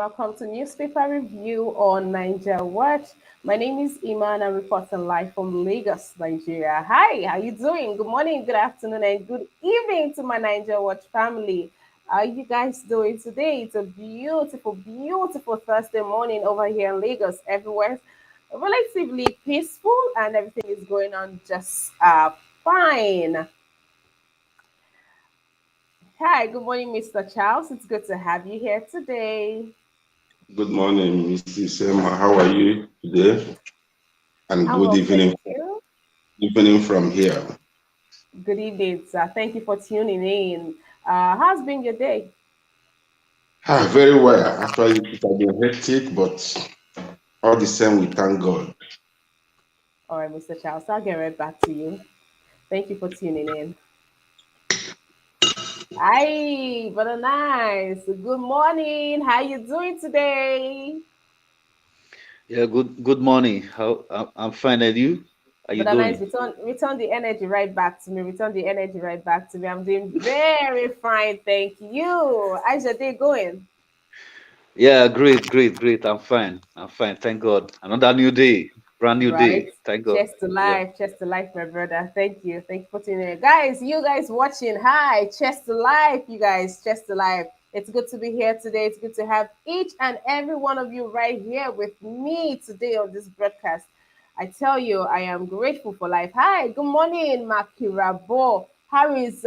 welcome to Newspaper Review on Niger Watch. My name is Iman. I'm reporting live from Lagos, Nigeria. Hi, how you doing? Good morning, good afternoon, and good evening to my Niger Watch family. How are you guys doing today? It's a beautiful, beautiful Thursday morning over here in Lagos. Everywhere relatively peaceful, and everything is going on just fine. Hi, good morning, Mr. Charles. It's good to have you here today. Good morning, Mrs. Emma. How are you today? And I'm good well, thank evening, you. evening from here. Good evening, sir. Thank you for tuning in. How's been your day? Very well. Actually, it has been hectic, but all the same, we thank God. All right, Mr. Charles, I'll get right back to you. Thank you for tuning in. Hi, brother nice. Good morning. How you doing today? Yeah, good morning. I'm fine, and you? How you Brother nice, doing? return the energy right back to me. Return the energy right back to me. I'm doing very fine, thank you. How's your day going? Yeah, great. I'm fine. Thank God. Another new day, brand new Right. day. Thank God. Chest to Yeah. life, chest to life, my brother. Thank you. Thank you for tuning in. Guys, you guys watching. Hi, chest to life, you guys, chest to life. It's good to be here today. It's good to have each and every one of you right here with me today on this broadcast. I tell you, I am grateful for life. Hi, good morning, Makirabo. How is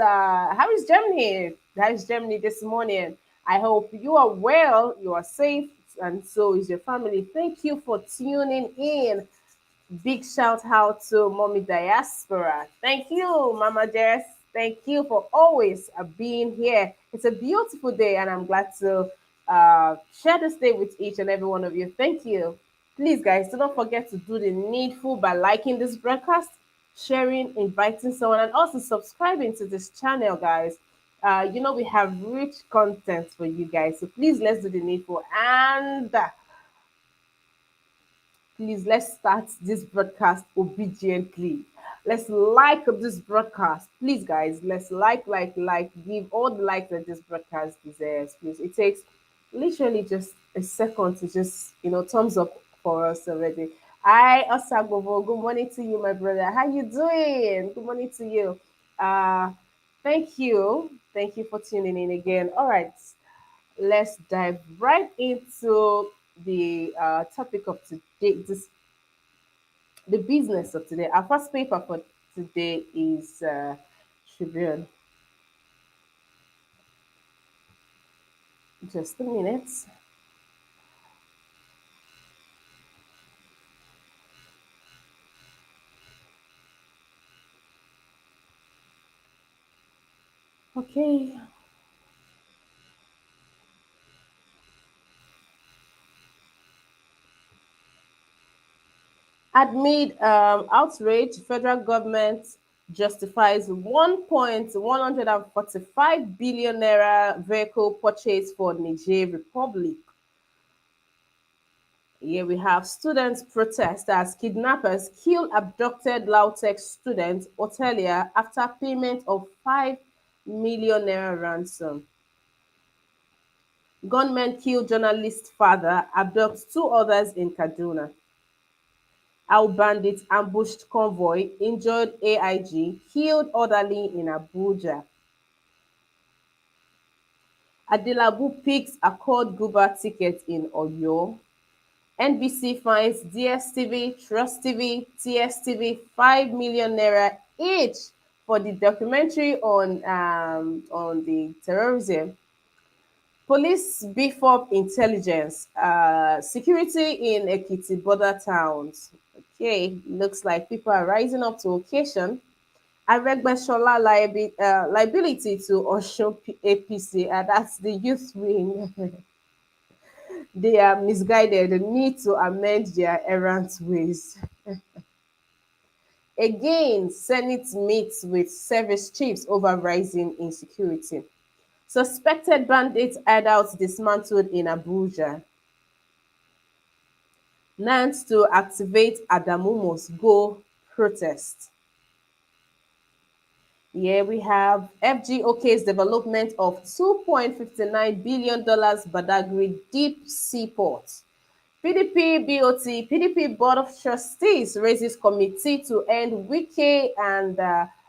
Germany? How is Germany this morning? I hope you are well, you are safe, and so is your family. Thank you for tuning in. Big shout out to Mommy Diaspora. Thank you, Mama Jess. Thank you for always being here. It's a beautiful day, and I'm glad to share this day with each and every one of you. Thank you. Please, guys, do not forget to do the needful by liking this broadcast, sharing, inviting someone, and also subscribing to this channel, guys. We have rich content for you guys. So please, let's do the needful. And please, let's start this broadcast obediently. Let's like this broadcast. Please, guys, let's like, give all the likes that this broadcast deserves. Please, it takes literally just a second to just, thumbs up for us already. Hi, Osagovo. Good morning to you, my brother. How you doing? Good morning to you. Uh, thank you. Thank you for tuning in again. All right, let's dive right into the topic of today, the business of today. Our first paper for today is Tribune. Just a minute. Okay. Amid outrage, federal government justifies 1.145 billion naira vehicle purchase for Niger Republic. Here we have students protest as kidnappers kill abducted Lautech student hotelier after payment of 5 million naira ransom. Gunmen kill journalist father, abduct two others in Kaduna. How bandits ambushed convoy, injured AIG, killed orderly in Abuja. Adelabu picks Accord Guba ticket in Oyo. NBC fines DSTV, Trust TV, TSTV 5 million naira each for the documentary on the terrorism. Police beef up intelligence, security in Ekiti border towns. Okay, looks like people are rising up to occasion. Aregbesola liability to Osun APC, and that's the youth wing. They are misguided and need to amend their errant ways. Again, Senate meets with service chiefs over rising insecurity. Suspected bandits hideouts dismantled in Abuja. Nant to activate Adamumo's Go protest. Yeah, we have FGOK's development of $2.59 billion Badagry deep seaport. PDP BOT, PDP Board of Trustees raises committee to end Wike and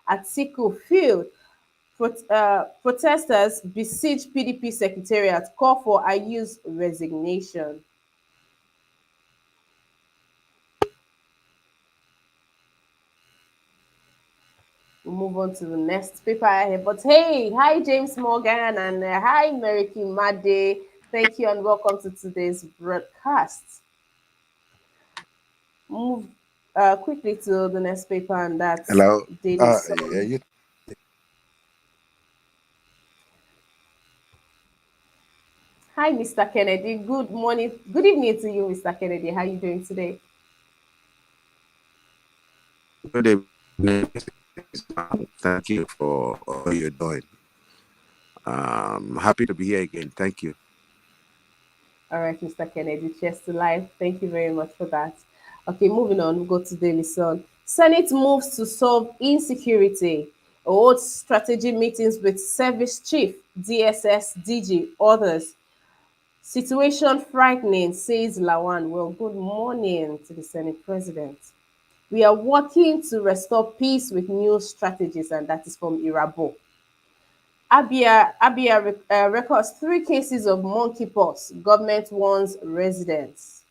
Atiku field. Protesters besiege PDP secretariat, call for Ayu's resignation. We'll move on to the next paper ahead. But hey, hi James Morgan and hi Meriki Made. Thank you and welcome to today's broadcast. Move quickly to the next paper, and that's Hello. Daily Yeah, Sun. you Hi, Mr. Kennedy. Good morning. Good evening to you, Mr. Kennedy. How are you doing today? good evening. Thank you for all you're doing. Happy to be here again. Thank you. All right, Mr. Kennedy. Cheers to life. Thank you very much for that. Okay, moving on. We'll go to Daily Sun. Senate moves to solve insecurity. Holds strategy meetings with service chief, DSS, DG, others. Situation frightening, says Lawan. Well, good morning to the Senate President. We are working to restore peace with new strategies, and that is from Irabo. Abia records 3 cases of monkeypox. Government warns residents.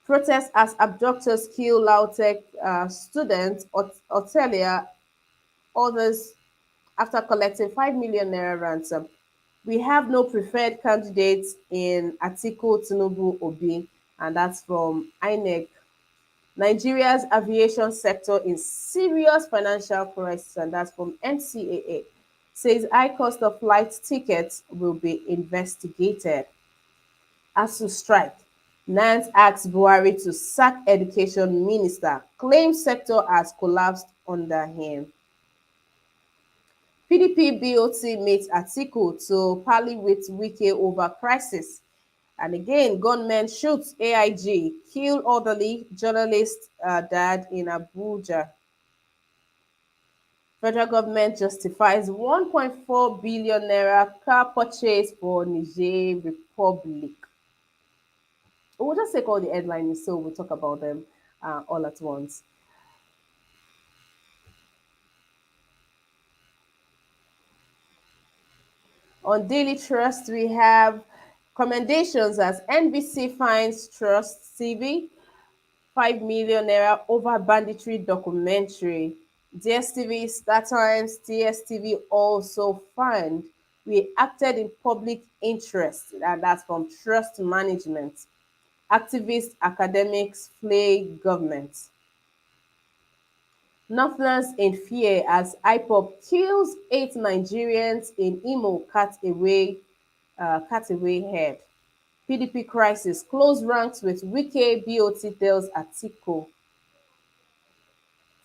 Protests as abductors kill Lautech student Otelia, others after collecting 5 million naira ransom. We have no preferred candidates in Atiku Tinubu Obi, and that's from INEC. Nigeria's aviation sector in serious financial crisis, and that's from NCAA. Says high cost of flight tickets will be investigated. ASU strike. Nance asks Buhari to sack education minister. Claims sector has collapsed under him. PDP BOT meets Atiku to parley with Wike over crisis. And again, gunmen shoots AIG, kill orderly, journalist died in Abuja. Federal government justifies 1.4 billion naira car purchase for Niger Republic. We'll just take all the headlines so we'll talk about them all at once. On Daily Trust, we have commendations as NBC finds Trust TV 5 million naira over banditry documentary. DSTV, StarTimes, TSTV also fund. We acted in public interest, and that's from Trust Management. Activists, academics flay government. Northerners in fear as IPOP kills 8 Nigerians in Imo cut away head. PDP crisis, close ranks with Wike BOT tells Atiku.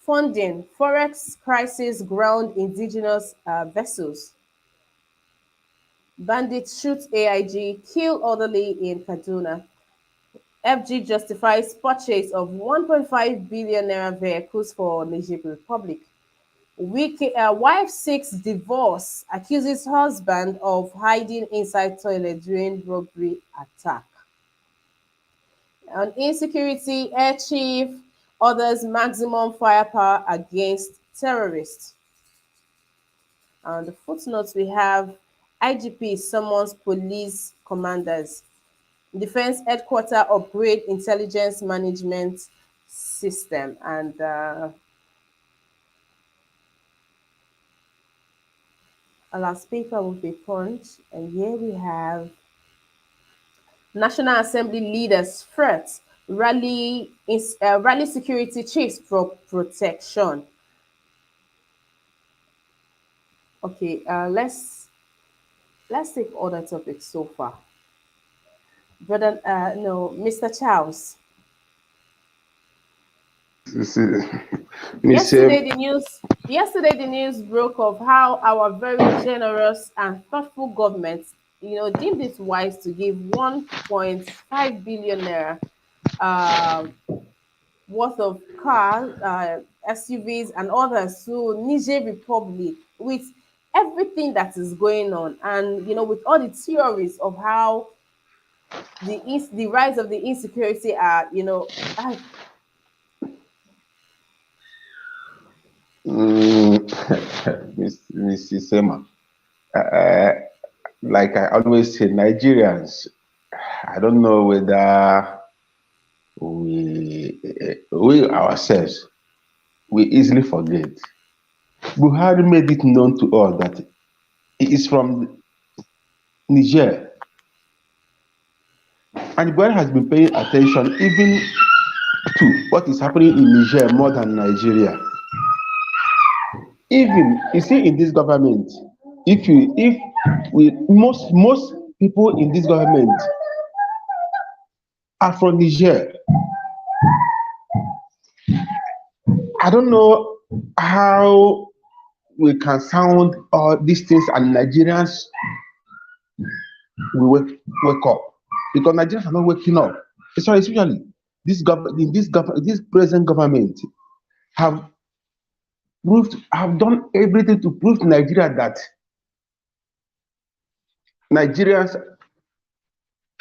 Funding, forex crisis ground indigenous vessels. Bandits shoot AIG, kill orderly in Kaduna. FG justifies purchase of 1.5 billion naira vehicles for Niger Republic. Wife seeks divorce, accuses husband of hiding inside toilet during robbery attack. On insecurity, air chief orders maximum firepower against terrorists. On the footnotes, we have IGP summons police commanders. Defense headquarter upgrade intelligence management system. And our last paper will be Punch. And here we have National Assembly leaders threat rally security chiefs for protection. Okay, let's take other topics so far. Brother, no, Mr. Charles. Monsieur, Yesterday the news broke of how our very generous and thoughtful government, deemed it wise to give 1.5 billion naira worth of car SUVs and others to Niger Republic with everything that is going on, and with all the theories of how the rise of the insecurity are, I, Mm, Mrs. Emma, uh, like I always say, Nigerians, I don't know whether we ourselves, we easily forget. Buhari made it known to us that he is from Niger, and Buhari has been paying attention even to what is happening in Niger more than Nigeria. Even you see in this government, if we most people in this government are from Niger. I don't know how we can sound all these things and Nigerians will wake up, because Nigerians are not waking up. Sorry, especially this present government have have done everything to prove to Nigeria that Nigerians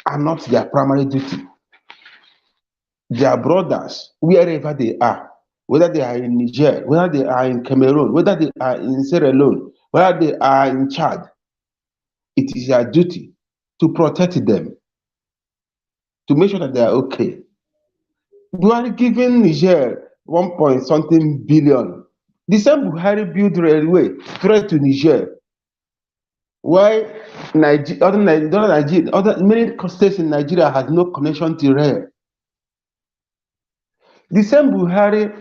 are not their primary duty. Their brothers, wherever they are, whether they are in Niger, whether they are in Cameroon, whether they are in Sierra Leone, whether they are in Chad, it is their duty to protect them, to make sure that they are okay. Buhari giving Niger 1 point something billion. The same Buhari built railway straight to Niger. Why other many states in Nigeria has no connection to rail? The same Buhari,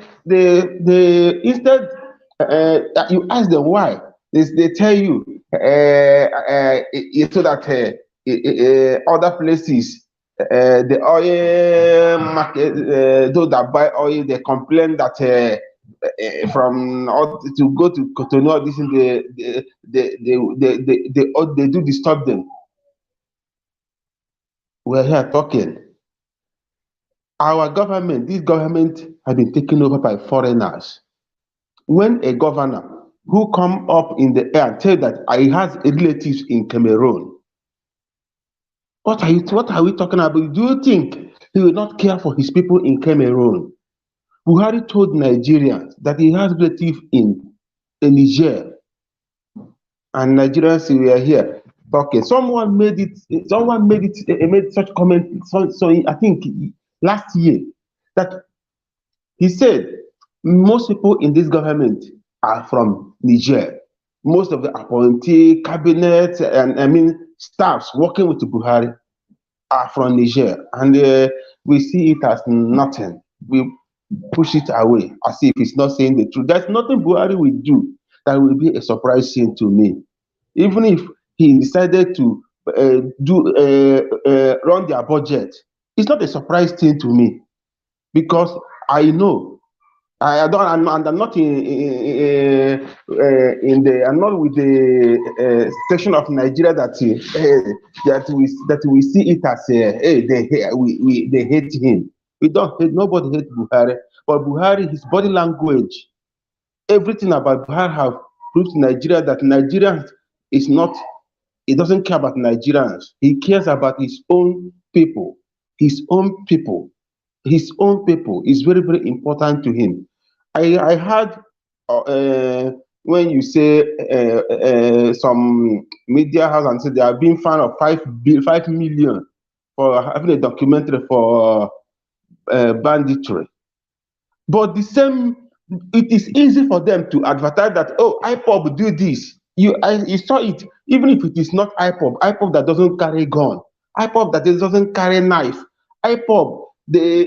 instead you ask them why, they tell you so that other places, the oil market, those that buy oil, they complain that from to go to Cotonou, this is they do disturb them. We're here talking. Our government, this government has been taken over by foreigners. When a governor who come up in the air and tell that he has relatives in Cameroon, what are we talking about? Do you think he will not care for his people in Cameroon? Buhari told Nigerians that he has relatives in Niger, and Nigerians were here talking. Made such comment. So I think last year that he said most people in this government are from Niger. Most of the appointee, cabinet, and staffs working with Buhari are from Niger, and we see it as nothing. We push it away as if it's not saying the truth. There's nothing Buhari will do that will be a surprise thing to me. Even if he decided to run their budget, it's not a surprise thing to me, because I know I don't. I'm not in the. I'm not with the section of Nigeria that we see it as hey, they hate him. We don't hate. Nobody hates Buhari, but Buhari, his body language, everything about Buhari have proved to Nigeria that Nigeria is not. He doesn't care about Nigerians. He cares about his own people. His own people. His own people is very, very important to him. I heard when you say some media house and say they are being fined of 5 million for having a documentary for banditry. But the same, it is easy for them to advertise that, oh, IPOB do this. You saw it, even if it is not IPOB that doesn't carry gun, IPOB that doesn't carry knife, IPOB, they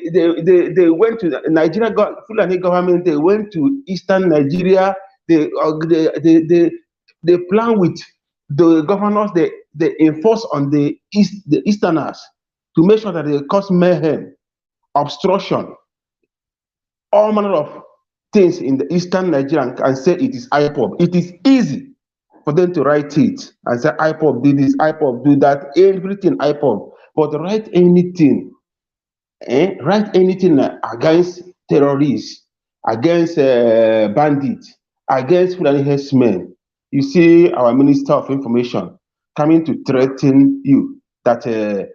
went to Nigeria, Fulani government, they went to Eastern Nigeria, they plan with the governors, they enforce on the Easterners to make sure that they cause mayhem, obstruction, all manner of things in the Eastern Nigeria, and say it is IPOB. It is easy for them to write it and say IPOB do this, IPOB do that, everything IPOB. But write anything against terrorists, against bandits, against Fulani herdsmen. You see our Minister of Information coming to threaten you that they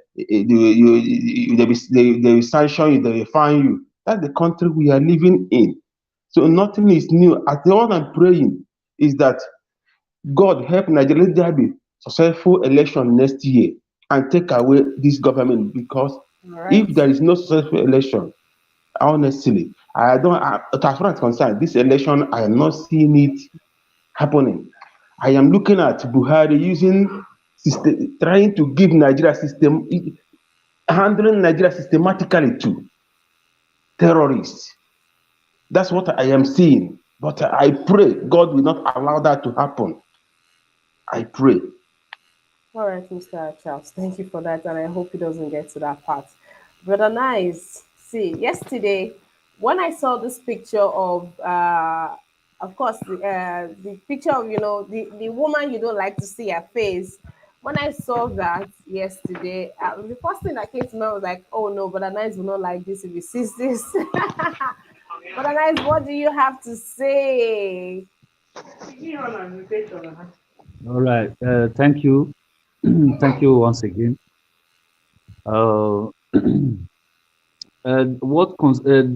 will sanction you, they will fine you. That's the country we are living in. So nothing is new. At the one I'm praying is that God help Nigeria, let there be successful election next year and take away this government, because All right. if there is no successful election, honestly, I don't, as far as concerned, this election, I am not seeing it happening. I am looking at Buhari using system, trying to give Nigeria system, handling Nigeria systematically to terrorists. That's what I am seeing. But I pray God will not allow that to happen. I pray. All right, Mr. Charles, thank you for that, and I hope he doesn't get to that part. Brother Nice, see, yesterday when I saw this picture of course, the picture of the woman you don't like to see her face. When I saw that yesterday, the first thing that came to mind was like, oh no, Brother Nice will not like this if he sees this. Brother Nice, what do you have to say? All right. Thank you. Thank you once again. Uh,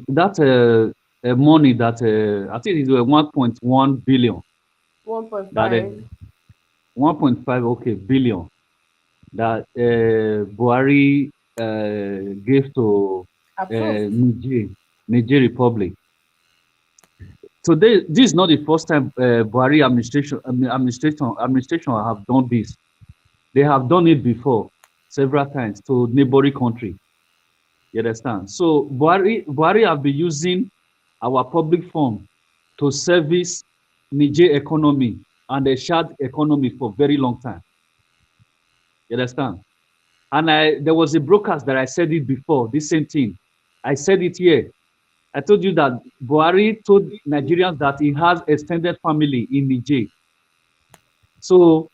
that money that I think it was 1.1 billion, that 1.5. 1.5 okay billion that Buhari gave to Approved. Niger Republic. So this is not the first time Buhari administration have done this. They have done it before several times to neighboring country. You understand? So Buhari have been using our public fund to service Niger economy and the Chad economy for very long time. You understand? And there was a broadcast that I said it before, this same thing. I said it here. I told you that Buhari told Nigerians that he has extended family in Niger. So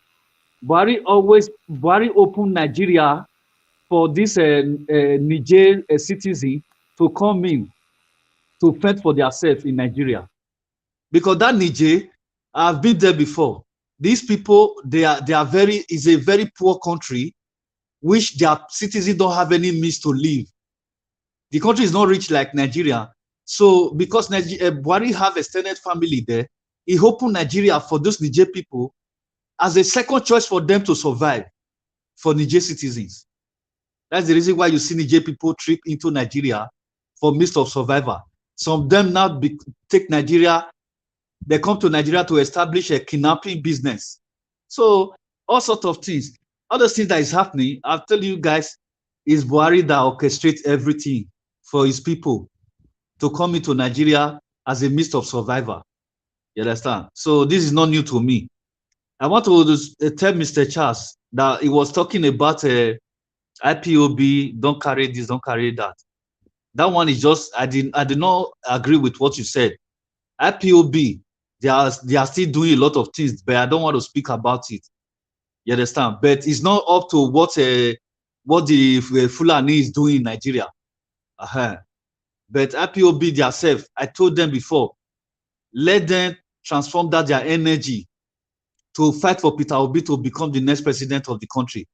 Buhari opened Nigeria for this Niger citizen to come in to fend for themselves in Nigeria. Because that Niger, I've been there before. These people, they are very, is a very poor country, which their citizens don't have any means to live. The country is not rich like Nigeria. So because Buhari have extended family there, he opened Nigeria for those Niger people as a second choice for them to survive, for Niger citizens. That's the reason why you see Niger people trip into Nigeria for means of survival. Some of them now take Nigeria, they come to Nigeria to establish a kidnapping business. So all sorts of things. Other things that is happening, I'll tell you guys, is Buhari that orchestrates everything for his people to come into Nigeria as a means of survival. You understand? So this is not new to me. I want to tell Mr. Charles that he was talking about IPOB, don't carry this, don't carry that. That one is just, I did not agree with what you said. IPOB, they are still doing a lot of things, but I don't want to speak about it. You understand? But it's not up to what the Fulani is doing in Nigeria. But IPOB themselves, I told them before, let them transform that their energy to fight for Peter Obi to become the next president of the country.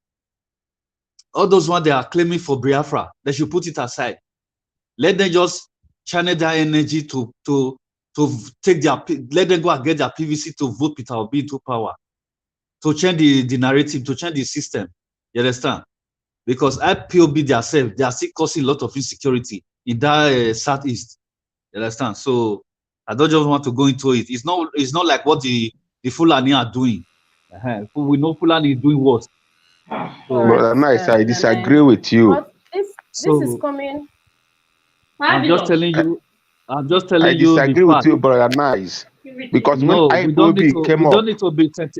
All those ones they are claiming for Biafra, they should put it aside. Let them just channel their energy to take their, let them go and get their PVC to vote Peter Obi into power, to change the narrative, to change the system. You understand? Because IPOB themselves, they are still causing a lot of insecurity in that southeast. You understand? So I don't just want to go into it. It's not like what the Fulani are doing. We know Fulani is doing worse. So, Brother Nice, I disagree with you. But this is coming. I'm just telling you. I'm just telling I you the disagree with fact. you, Brother Nice. Because No, when IPOB came up,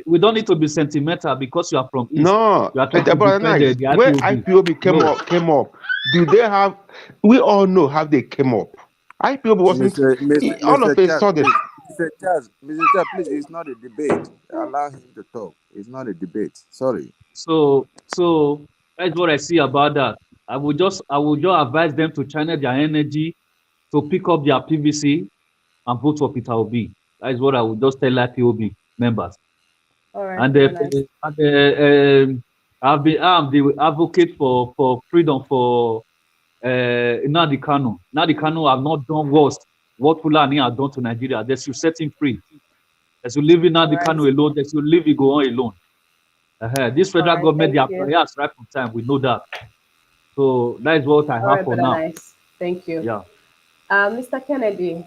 we don't need to be sentimental because you are from East. no, You are trying to Brother defend Nice, the when IPOB. IPOB No. came up, do they have? We all know how they came up. IPOB wasn't all of a sudden. Mr. Charles, please, it's not a debate. Allow him to talk. It's not a debate. Sorry. So that's what I see about that. I would just advise them to channel their energy to pick up their PVC and vote for Peter Obi. That is what I would just tell IPOB members. All right, And, very nice. I've been I'm the advocate for freedom for Nnamdi Kanu. Nnamdi Kanu have not done worse what Fulani have done to Nigeria. They should set him free. They should leave All Nnamdi right. Kanu alone. They should leave him go on alone. This All federal right, government, thank they are you. biased right from time. We know that. So that is what I All have right, for brother, now. nice. Thank you. Yeah. Mr. Kennedy,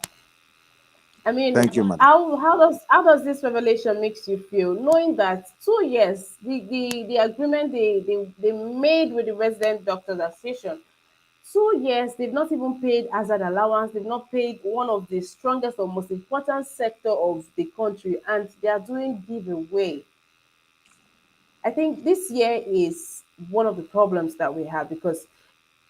I mean, Thank you, madam. how does this revelation makes you feel, knowing that 2 years the agreement they made with the resident doctors association, 2 years they've not even paid hazard allowance, they've not paid one of the strongest or most important sector of the country, and they are doing giveaway. I think this year is one of the problems that we have, because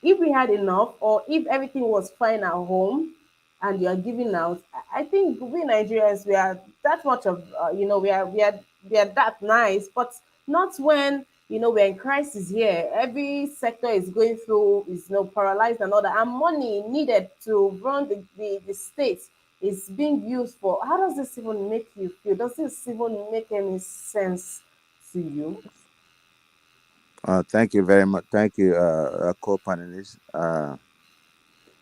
if we had enough, or if everything was fine at home and you are giving out, I think we Nigerians, we are that much of we are that nice, but not when we're in crisis here. Every sector is going through, is paralyzed and all that, and money needed to run the state is being used for. How does this even make you feel? Does this even make any sense to you? Thank you very much. Thank you, co-panelists,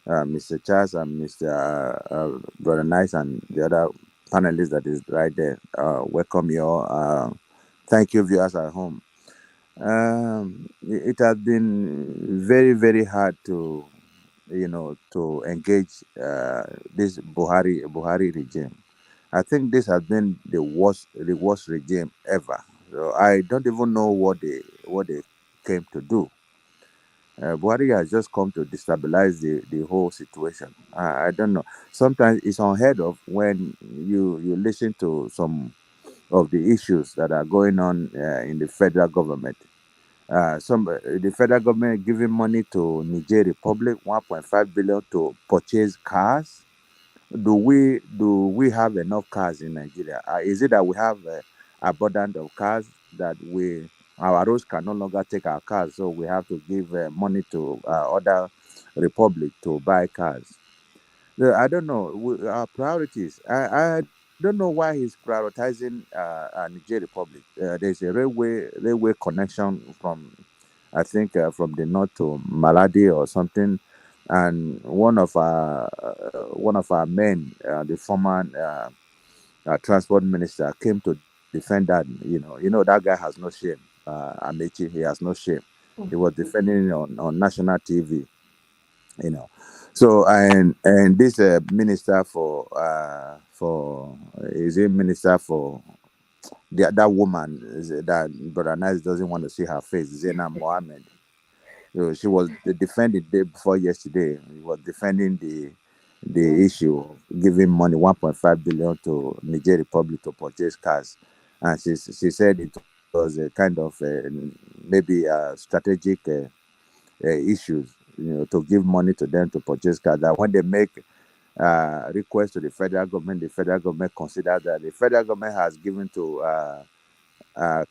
Mr. Charles and Mr. Brother Nice, and the other panelists that is right there. Welcome you all. Thank you, viewers at home. It has been very, very hard to engage this Buhari regime. I think this has been the worst regime ever. So I don't even know what they came to do. Buhari has just come to destabilize the whole situation. I don't know. Sometimes it's unheard of when you listen to some of the issues that are going on in the federal government. The federal government giving money to Niger Republic, 1.5 billion to purchase cars. Do we have enough cars in Nigeria? Is it that we have abundance of cars that we our roads can no longer take our cars, so we have to give money to other republic to buy cars? I don't know. Our priorities. I don't know why he's prioritizing Niger Republic. There's a railway connection from, I think, from the north to Maladi or something, and one of our men, the former transport minister, came to defend that. That guy has no shame. Amechi, he has no shame. He was defending it on national TV. you know so and this minister for is a minister for that woman, that brother Nice doesn't want to see her face, Zainab Mohammed. She was defending the day before yesterday. He was defending the issue of giving money, 1.5 billion to Niger Republic to purchase cars, and she said it was a kind of maybe strategic issues, to give money to them to purchase cars. That when they make request to the federal government considers that the federal government has given to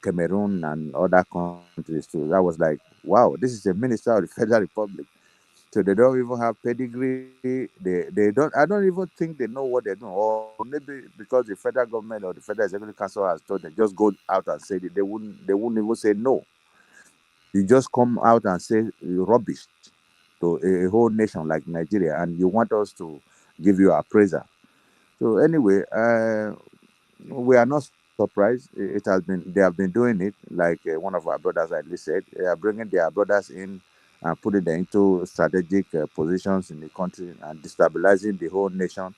Cameroon and other countries too. That was like, wow, this is a minister of the Federal Republic. So they don't even have pedigree. They don't. I don't even think they know what they're doing, or maybe because the federal government or the Federal Executive Council has told them just go out and say it. They wouldn't even say no. You just come out and say rubbish to a whole nation like Nigeria, and you want us to give you appraisal. So anyway, we are not surprised. It has been They have been doing it, like one of our brothers rightly said. They are bringing their brothers in and putting them into strategic positions in the country and destabilizing the whole nation.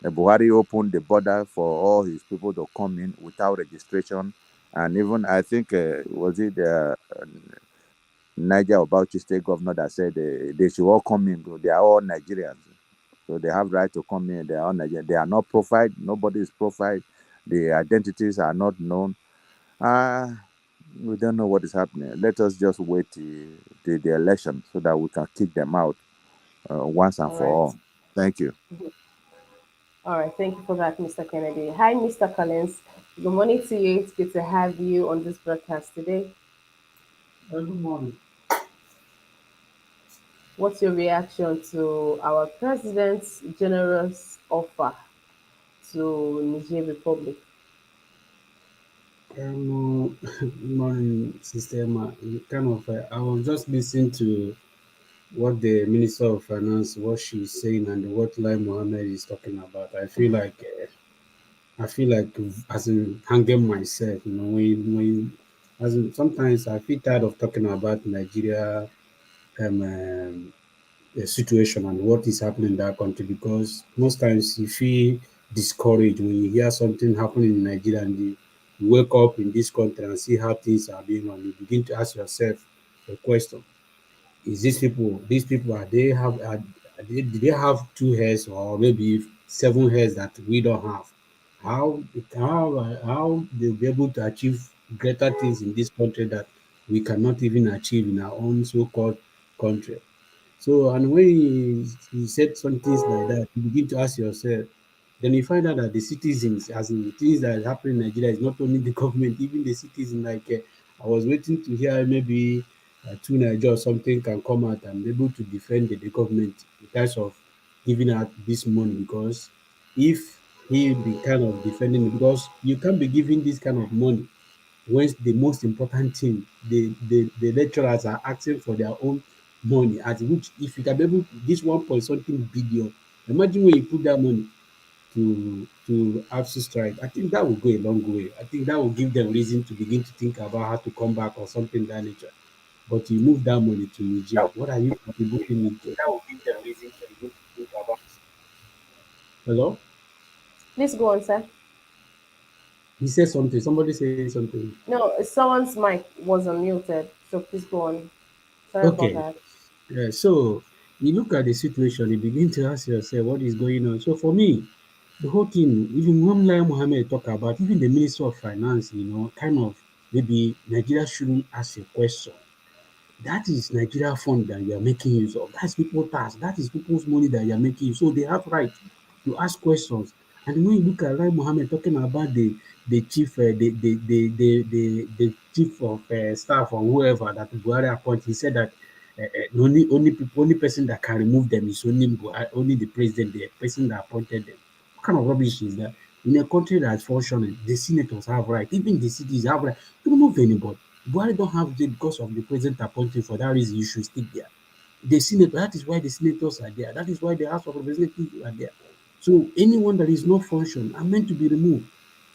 Buhari opened the border for all his people to come in without registration, and even I think was it Niger or Bauchi State governor that said they should all come in, because they are all Nigerians. So they have right to come in. They are all Nigerians. They are not profiled. Nobody is profiled. The identities are not known. Uh, we don't know what is happening. Let us just wait till the election so that we can kick them out once and All for right. all. Thank you. All right, thank you for that, Mr. Kennedy. Hi, Mr. Collins. Good morning to you. It's good to have you on this broadcast today. Good morning. What's your reaction to our president's generous offer? to Niger Republic? Morning, Sister Emma. Kind of, I was just listening to what the Minister of Finance, what she's saying, and what Lai Mohammed is talking about. I feel like as in hanging myself. As in, sometimes I feel tired of talking about Nigeria um, um, situation and what is happening in that country, because most times you feel discouraged when you hear something happening in Nigeria, and you wake up in this country and see how things are being run. You begin to ask yourself a question: is these people, do they have two heads, or maybe seven heads that we don't have? How they'll be able to achieve greater things in this country that we cannot even achieve in our own so-called country? So, and when you said some things like that, you begin to ask yourself, then you find out that the citizens, as in things that is happening in Nigeria, is not only the government, even the citizens. I was waiting to hear maybe two Niger or something can come out and be able to defend the government in terms of giving out this money, because if he be kind of defending it, because you can't be giving this kind of money when the most important thing, the lecturers are asking for their own money, at which if you can be able to this 1 point something billion, imagine when you put that money to AFSU strike. I think that will go a long way. I think that will give them reason to begin to think about how to come back or something of that nature. But you move that money to Niger. What are you contributing it to? Hello? Please go on, sir. He said something. Somebody say something. No, someone's mic was unmuted, so please go on. Sorry about Okay. that. So you look at the situation, you begin to ask yourself what is going on. So for me, the whole thing, even when Lai Mohammed talk about, even the Minister of Finance, kind of maybe Nigeria shouldn't ask a question. That is Nigeria fund that you are making use of. That's people tax. That is people's money that you are making use. So they have right to ask questions. And when you look at Lai Mohammed talking about the chief, the chief of staff or whoever that Buhari appointed, he said that only person that can remove them is only Buhari, only the president, the person that appointed them. What kind of rubbish is that? In a country that's functioning, the senators have right, even the cities have right to remove anybody. Buhari don't have it because of the president appointing. For that reason, you should stick there. The senator, that is why the senators are there. That is why the House of Representatives are there. So anyone that is not function are meant to be removed.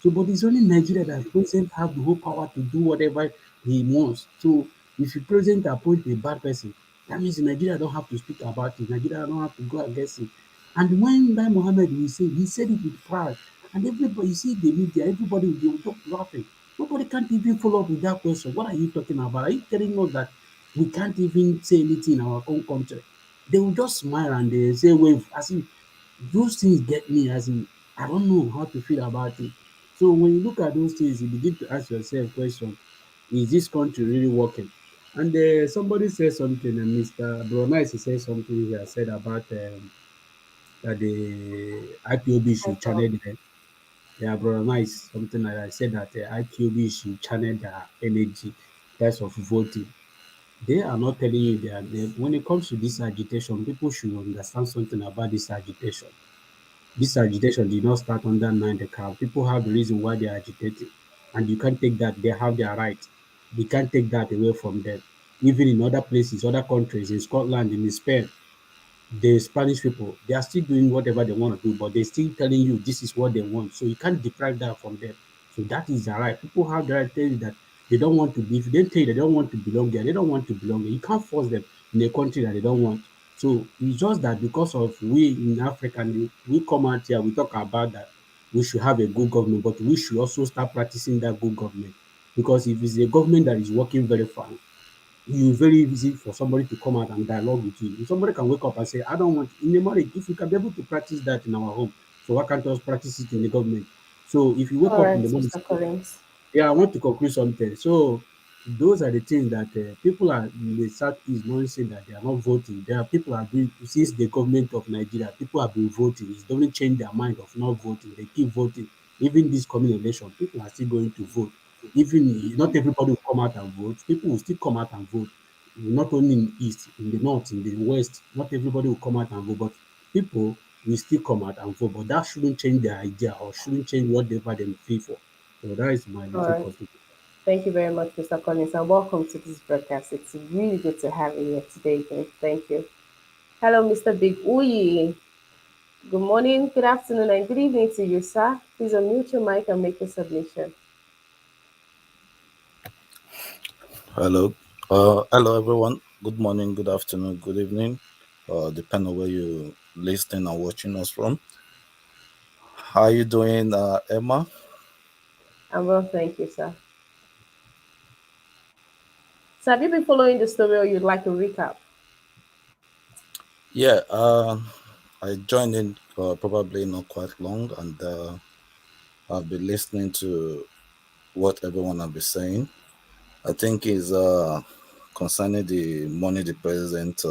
So, but it's only Nigeria that the president have the whole power to do whatever he wants. So if the president appoint a bad person, that means Nigeria don't have to speak about it. Nigeria don't have to go against it. And when Lai Mohammed will say, he said it with pride. And everybody, you see the media, everybody will be just laughing. Nobody can't even follow up with that question. What are you talking about? Are you telling us that we can't even say anything in our own country? They will just smile and they say wave as if those things get me, as in I don't know how to feel about it. So when you look at those things, you begin to ask yourself question: is this country really working? And somebody said something, and Mr. Bronice said something here, said about that the IPOB I should thought. channel their, yeah, Bronice, something like that. I said that IPOB should channel their energy in terms of voting. They are not telling you that when it comes to this agitation, people should understand something about this agitation. This agitation did not start under 9 the People have the reason why they are agitating, and you can't take that. They have their right. You can't take that away from them. Even in other places, other countries, in Scotland, in Spain, the Spanish people, they are still doing whatever they want to do, but they're still telling you this is what they want. So you can't deprive that from them. So that is their right. People have the right to tell you that they don't want to be, if they tell you they don't want to belong there, they don't want to belong there. You can't force them in a country that they don't want. So it's just that because of we in Africa, we come out here, we talk about that we should have a good government, but we should also start practicing that good government. Because if it's a government that is working very fine, you very easy for somebody to come out and dialogue with you. If somebody can wake up and say, I don't want in a marriage, if we can be able to practice that in our home, so why can't us practice it in the government? So if you wake All up in right, the morning, Mr. Collins. yeah, I want to conclude something. So those are the things that people are in the southeast not saying that they are not voting. There are people are doing since the government of Nigeria, people have been voting. It doesn't change their mind of not voting. They keep voting. Even this coming election, people are still going to vote. Even not everybody will come out and vote. People will still come out and vote. Not only in the east, in the north, in the west. Not everybody will come out and vote, but people will still come out and vote. But that shouldn't change their idea or shouldn't change whatever they feel for. So that is my All little right. contribution. Thank you very much, Mr. Collins, and welcome to this broadcast. It's really good to have you here today. Thank you. Hello, Mr. Big Uyi. Good morning, good afternoon, and good evening to you, sir. Please unmute your mic and make your submission. Hello. Hello, everyone. Good morning, good afternoon, good evening. Depending on where you listening and watching us from. How you doing, Emma? I'm well, thank you, sir. So, have you been following the story or you'd like a recap? Yeah. I joined in probably not quite long, and I've been listening to what everyone have been saying. I think is concerning the money the president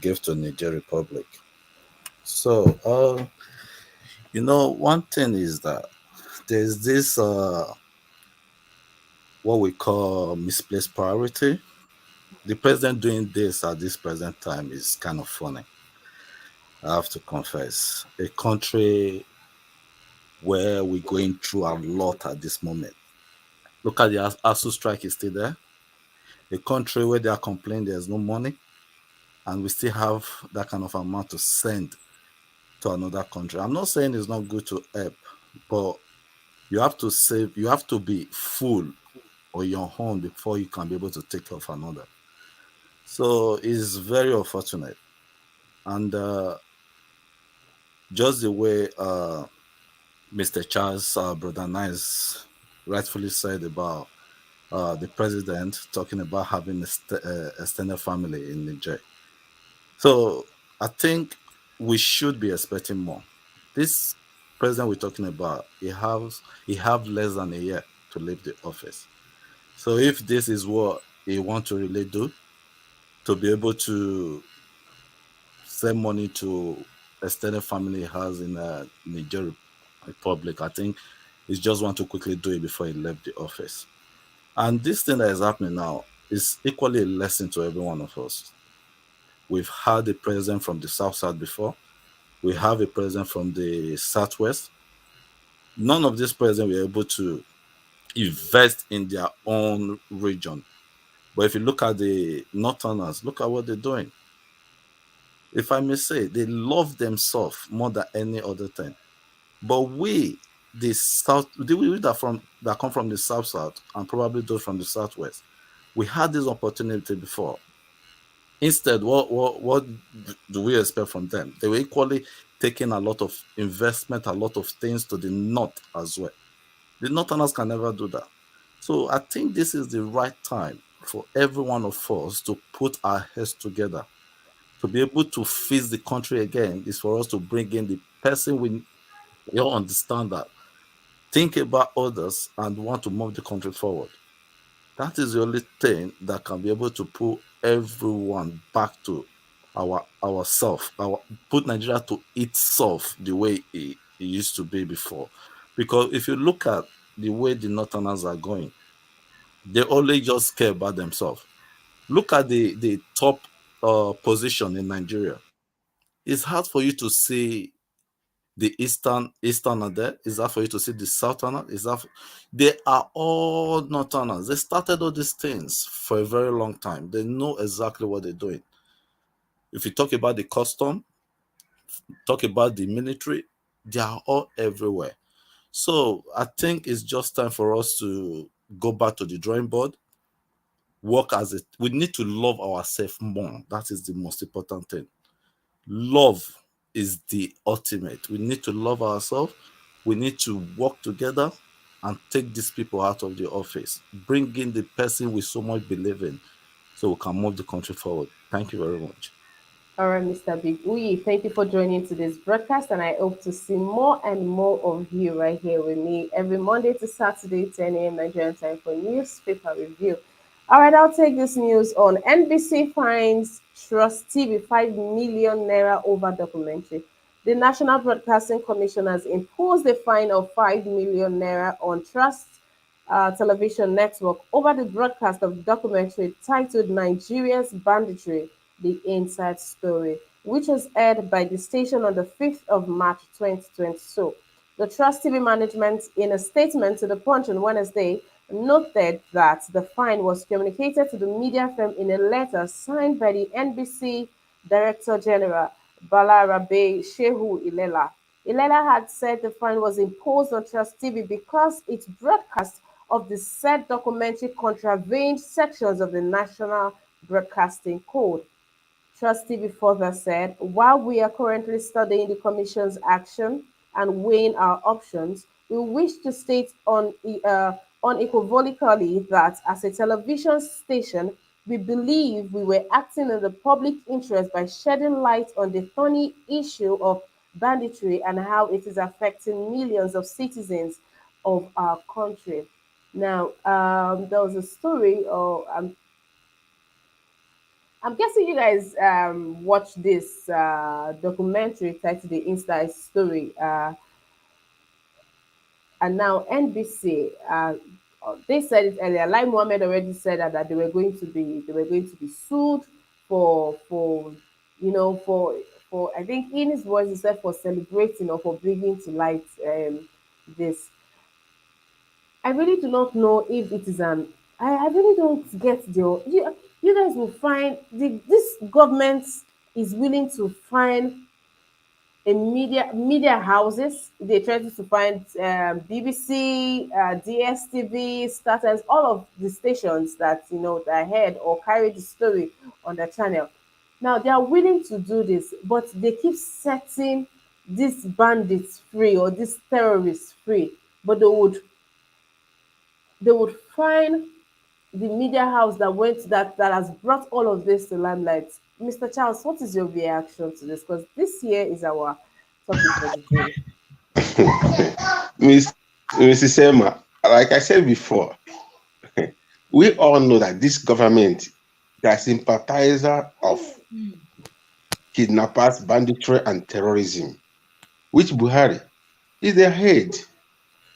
gave to Niger Republic. So, one thing is that there's this what we call misplaced priority. The president doing this at this present time is kind of funny. I have to confess. A country where we're going through a lot at this moment. Look at the ASU strike is still there. A country where they are complaining there's no money, and we still have that kind of amount to send to another country. I'm not saying it's not good to help, but you have to save. You have to be full or your own before you can be able to take care of another. So it's very unfortunate. And just the way Mr. Charles Brother Nice rightfully said about the president talking about having a extended family in Niger. So I think we should be expecting more. This president we're talking about, he have less than a year to leave the office. So if this is what he want to really do, to be able to send money to extended family he has in Niger Republic, I think he just want to quickly do it before he left the office. And this thing that is happening now is equally a lesson to every one of us. We've had a president from the South South before. We have a president from the Southwest. None of these presidents were able to invest in their own region. But if you look at the Northerners, look at what they're doing. If I may say, they love themselves more than any other thing. But we, the South, we that come from the South South and probably those from the Southwest, we had this opportunity before. Instead, what do we expect from them? They were equally taking a lot of investment, a lot of things to the North as well. The Northerners can never do that. So I think this is the right time for every one of us to put our heads together to be able to fix the country again. Is for us to bring in the person we all understand that think about others and want to move the country forward. That is the only thing that can be able to pull everyone back to ourself, our put Nigeria to itself the way it used to be before. Because if you look at the way the Northerners are going, they only just care about themselves. Look at the top position in Nigeria. It's hard for you to see the easterner there. Is that for you to see the southerner? They are all northerners. They started all these things for a very long time. They know exactly what they're doing. If you talk about the custom, talk about the military, they are all everywhere. So I think it's just time for us to go back to the drawing board, work as it. We need to love ourselves more. That is the most important thing. Love is the ultimate. We need to love ourselves. We need to work together and take these people out of the office. Bring in the person we so much believe in so we can move the country forward. Thank you very much. All right, Mr. Big Uyi, thank you for joining today's broadcast, and I hope to see more and more of you right here with me every Monday to Saturday, 10 a.m. Nigerian time for newspaper review. All right, I'll take this news on. NBC finds Trust TV 5 million naira over documentary. The National Broadcasting Commission has imposed a fine of 5 million naira on Trust television network over the broadcast of documentary titled Nigeria's Banditry, The Inside Story, which was aired by the station on the 5th of March 2022. The Trust TV management, in a statement to the Punch on Wednesday, noted that the fine was communicated to the media firm in a letter signed by the NBC Director General Balarabe Shehu Ilela. Ilela had said the fine was imposed on Trust TV because its broadcast of the said documentary contravened sections of the National Broadcasting Code. Trust TV further said, while we are currently studying the Commission's action and weighing our options, we wish to state unequivocally that as a television station, we believe we were acting in the public interest by shedding light on the thorny issue of banditry and how it is affecting millions of citizens of our country. Now, there was a story, or I'm guessing you guys watched this documentary titled The Inside Story, and now NBC. They said it earlier. Like Mohammed already said that they were going to be sued for for I think in his voice he said for celebrating or for bringing to light this. I really do not know if it is an. I really don't get the. You guys will find this government is willing to find a media houses. They try to find BBC, DSTV, StarTimes, all of the stations that that heard or carry the story on the channel. Now they are willing to do this, but they keep setting these bandits free or these terrorists free. But they would find the media house that has brought all of this to limelight. Mr. Charles, what is your reaction to this? Because this year is our topic for the day. Mrs. Emma, like I said before, we all know that this government, they are sympathizer of kidnappers, banditry, and terrorism, which Buhari is their head.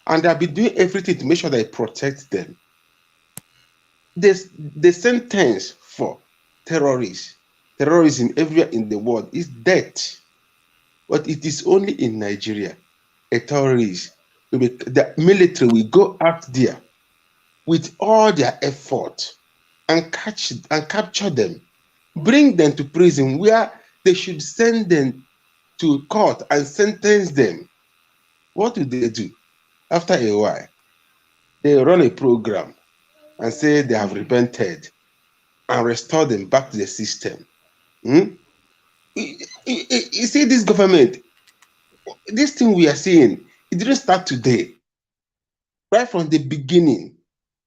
And they have been doing everything to make sure they protect them. The sentence for terrorism everywhere in the world is death. But it is only in Nigeria. A terrorist, the military will go out there with all their effort and capture them, bring them to prison where they should send them to court and sentence them. What do they do? After a while, they run a program and say they have repented and restore them back to the system. Hmm? You see, this government, this thing we are seeing, it didn't start today. Right from the beginning,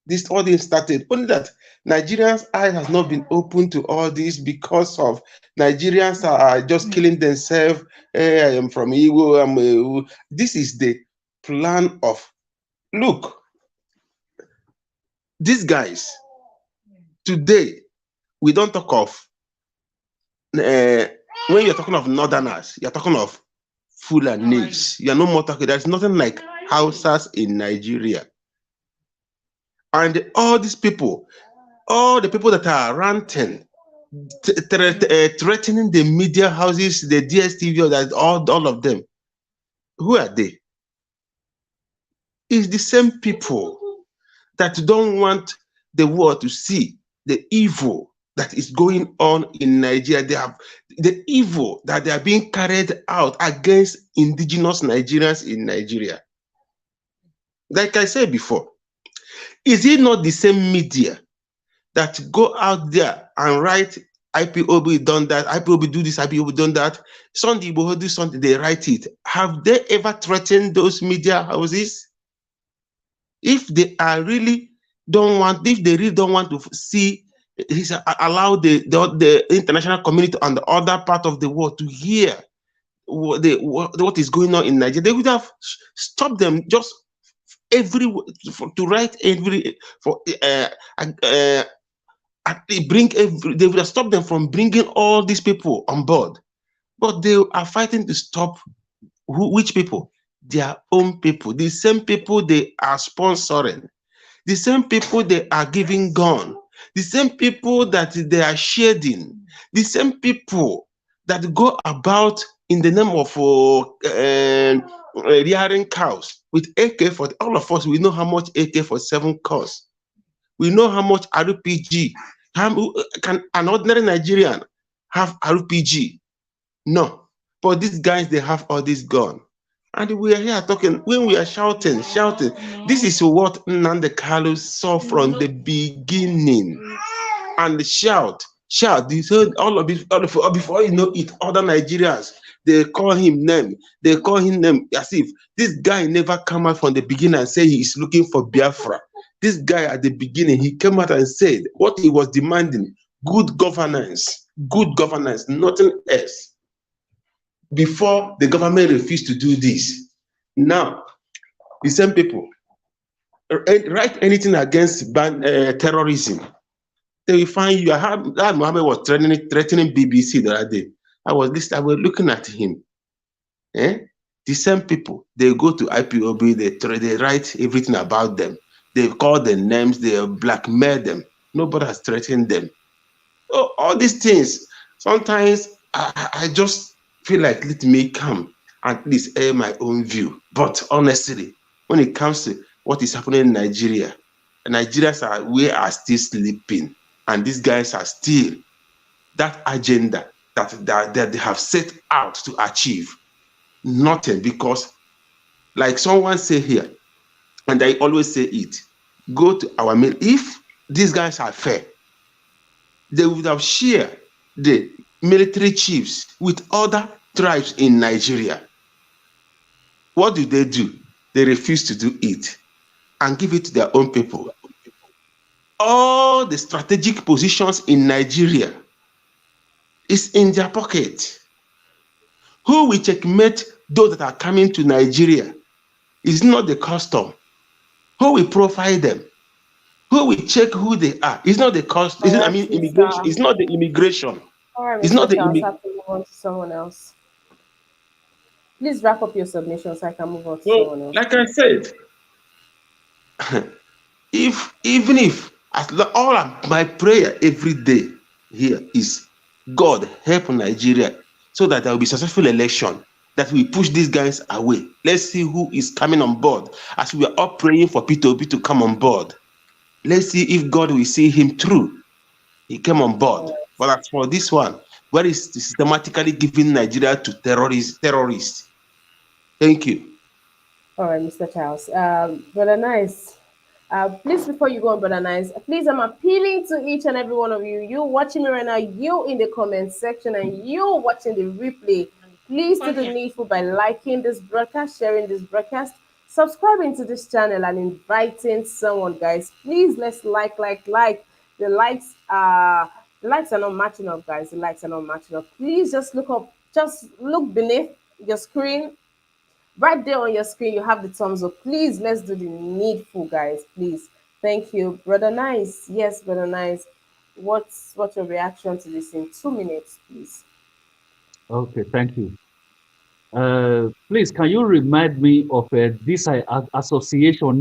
this all this started. Only that Nigerians' eyes has not been open to all this because of Nigerians are just killing themselves. Hey, I am from Igbo. This is the plan of, look, these guys, today, we don't talk of, when you're talking of northerners, you're talking of Fulanis. You're no more talking, there's nothing like Hausas in Nigeria. And all these people, all the people that are ranting, threatening the media houses, the DSTV, that all of them, who are they? It's the same people that don't want the world to see the evil that is going on in Nigeria. They have the evil that they are being carried out against indigenous Nigerians in Nigeria. Like I said before, is it not the same media that go out there and write IPOB done that, IPOB do this, IPOB done that, Sunday Igbo do something, they write it. Have they ever threatened those media houses? If they are really don't want, if they really don't want to see, allow the international community and the other part of the world to hear what is going on in Nigeria, they would have stopped them just to write every for they would have stopped them from bringing all these people on board. But they are fighting to stop which people? Their own people, the same people they are sponsoring, the same people they are giving gun, the same people that they are shading, the same people that go about in the name of rearing cows with AK-40. All of us, we know how much AK-47 costs. We know how much RPG. Can an ordinary Nigerian have RPG? No. But these guys, they have all this gun. And we are here talking, when we are shouting. This is what Nnamdi Kanu saw from the beginning. And shout. They said all of it, before you know it, other Nigerians, they call him name. They call him name as if this guy never come out from the beginning and say he is looking for Biafra. This guy at the beginning, he came out and said what he was demanding, good governance, nothing else. Before the government refused to do this. Now, the same people write anything against terrorism, they will find you. That Mohammed was threatening BBC the other day. I was looking at him. The same people, they go to IPOB, they write everything about them. They call them names, they blackmail them. Nobody has threatened them. Oh, all these things, sometimes I just feel like let me come and at least air my own view. But honestly, when it comes to what is happening in Nigeria, we are still sleeping. And these guys are still that agenda that they have set out to achieve. Nothing, because like someone say here, and I always say it, go to our mail. If these guys are fair, they would have shared the military chiefs with other tribes in Nigeria. What do? They refuse to do it and give it to their own people. All the strategic positions in Nigeria is in their pocket. Who will checkmate those that are coming to Nigeria is not the custom. Who will profile them? Who will check who they are? It's not the custom. Immigration. It's not the immigration. All right, It's Mr. not the Charles, I immigration. have to move on to someone else. Please wrap up your submission so I can move on to So, someone else. like I said, even if my prayer every day here is God help Nigeria so that there will be successful election, that we push these guys away. Let's see who is coming on board. As we are all praying for P2P to come on board, let's see if God will see him through. He came on board. But as for this one, where is systematically giving Nigeria to terrorists? Thank you. All right, Mr. Charles. Brother Nice, please, before you go on, Brother Nice, please, I'm appealing to each and every one of you. You watching me right now, you in the comment section, and you watching the replay. Please do the needful by liking this broadcast, sharing this broadcast, subscribing to this channel, and inviting someone, guys. Please, let's like. The likes are not matching up, guys. The likes are not matching up. Please just look beneath your screen. Right there on your screen, you have the thumbs up. Please, let's do the needful, guys. Please. Thank you. Brother Nice. Yes, Brother Nice. What's your reaction to this in 2 minutes, please? Okay, thank you. Please, can you remind me of this association,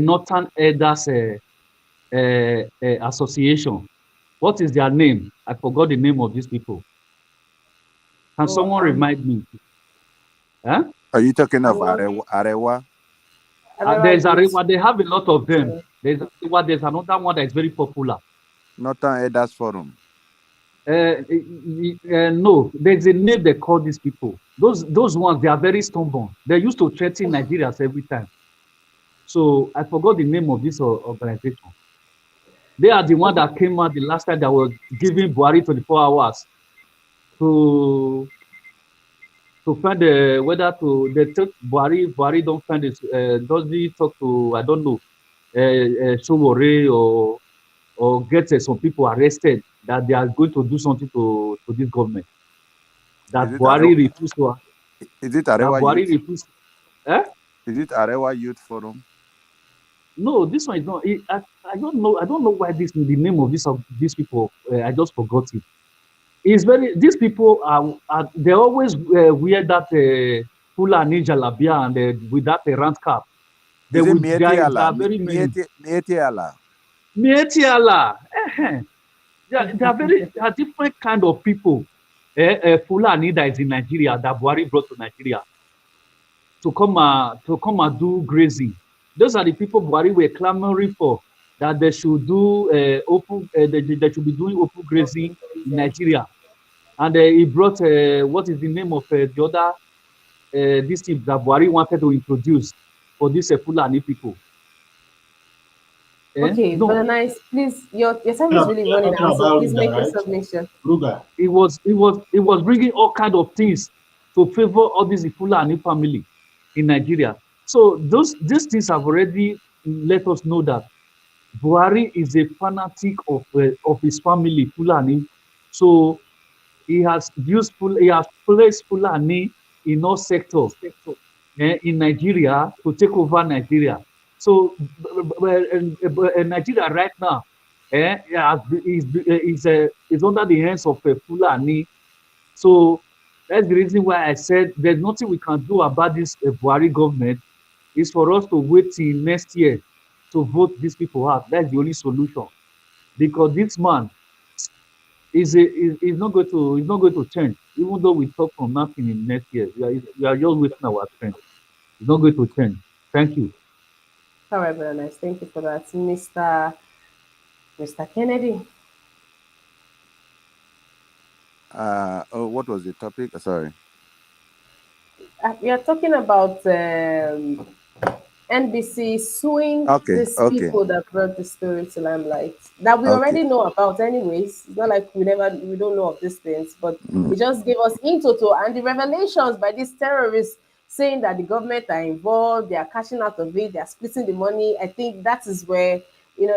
Northern Elders Association? What is their name? I forgot the name of these people. Can someone remind me? Huh? Are you talking of Arewa? There's Arewa. They have a lot of them. There's another one that is very popular. Northern Elders Forum. No, there's a name they call these people. Those ones, they are very stubborn. They used to threaten Nigerians every time. So I forgot the name of this organization. They are the one that came out the last time that was giving Buhari 24 hours to find whether they took Buhari don't find it. Does he talk to, I don't know, Showore or get some people arrested that they are going to do something to this government? That Buhari refused to. Is it Arewa Buhari refused? Is it Arewa Youth Forum? No, this one is not. I don't know. I don't know why the name of these people. I just forgot it. It's very. These people are they always wear that Fulani jalabia and with that rant cap. They are very Mietiala. They are different kind of people. Fulani that is in Nigeria that Buhari brought to Nigeria to come and do grazing. Those are the people Buhari were clamoring for that they should do they should be doing open grazing in Nigeria. And he brought what is the name of the other this thing that Buhari wanted to introduce for these Fulani people. Okay, No, but nice. Please, your time is Yeah, really we are running talking out, so about please Ruga, make your right? submission. Ruga. it was bringing all kind of things to favor all these Fulani family in Nigeria. So these things have already let us know that Buhari is a fanatic of his family Fulani. So he has placed Fulani in all sector in Nigeria to take over Nigeria. So Nigeria right now is under the hands of Fulani. So that's the reason why I said there's nothing we can do about this Buhari government. It's for us to wait till next year to vote these people out. That's the only solution. Because this man is not going to change. Even though we talk from nothing in next year, we are just wasting our strength. It's not going to change. Thank you. All right, very nice. Thank you for that, Mr. Kennedy. Oh, what was the topic? Sorry. We are talking about NBC suing Okay, these okay, people that brought the story to limelight that we okay. already know about anyways. It's not like we don't know of these things, but Mm. it just gave us into to and the revelations by these terrorists saying that the government are involved, they are cashing out of it, they are splitting the money. I think that is where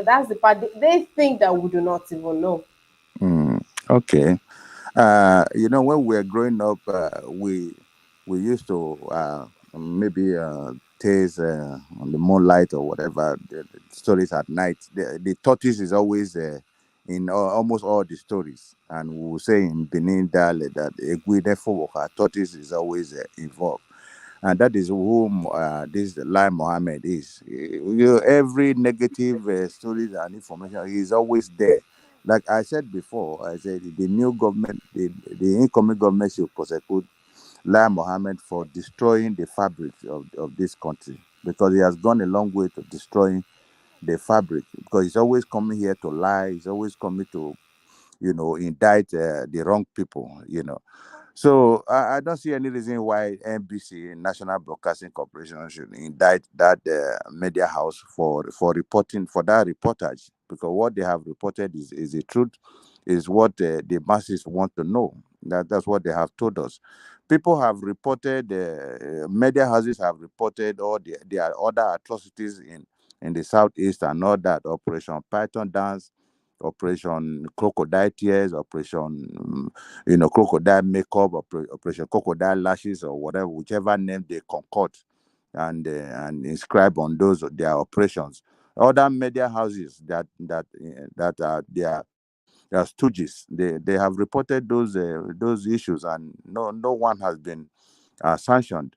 that's the part they think that we do not even know. Mm. Okay. When we were growing up, we used to maybe taste on the moonlight or whatever the stories at night. The tortoise is always in almost all the stories, and we will say in Benin dialect that a tortoise is always involved. And that is whom this Lai Mohammed is. Every negative stories and information, he is always there. Like I said before, I said the new government, the incoming government should prosecute Lai Mohammed for destroying the fabric of this country, because he has gone a long way to destroying the fabric, because he's always coming here to lie. He's always coming to, indict the wrong people. So I don't see any reason why NBC, National Broadcasting Corporation, should indict that media house for reporting for that reportage, because what they have reported is the truth, is what the masses want to know. That's what they have told us. People have reported, media houses have reported all the other atrocities in the southeast and all that. Operation Python Dance, Operation Crocodile Tears, Operation Crocodile Makeup, Operation Crocodile Lashes, or whatever, whichever name they concord and inscribe on those their operations. Other media houses that are their stooges, they have reported those issues, and no one has been sanctioned.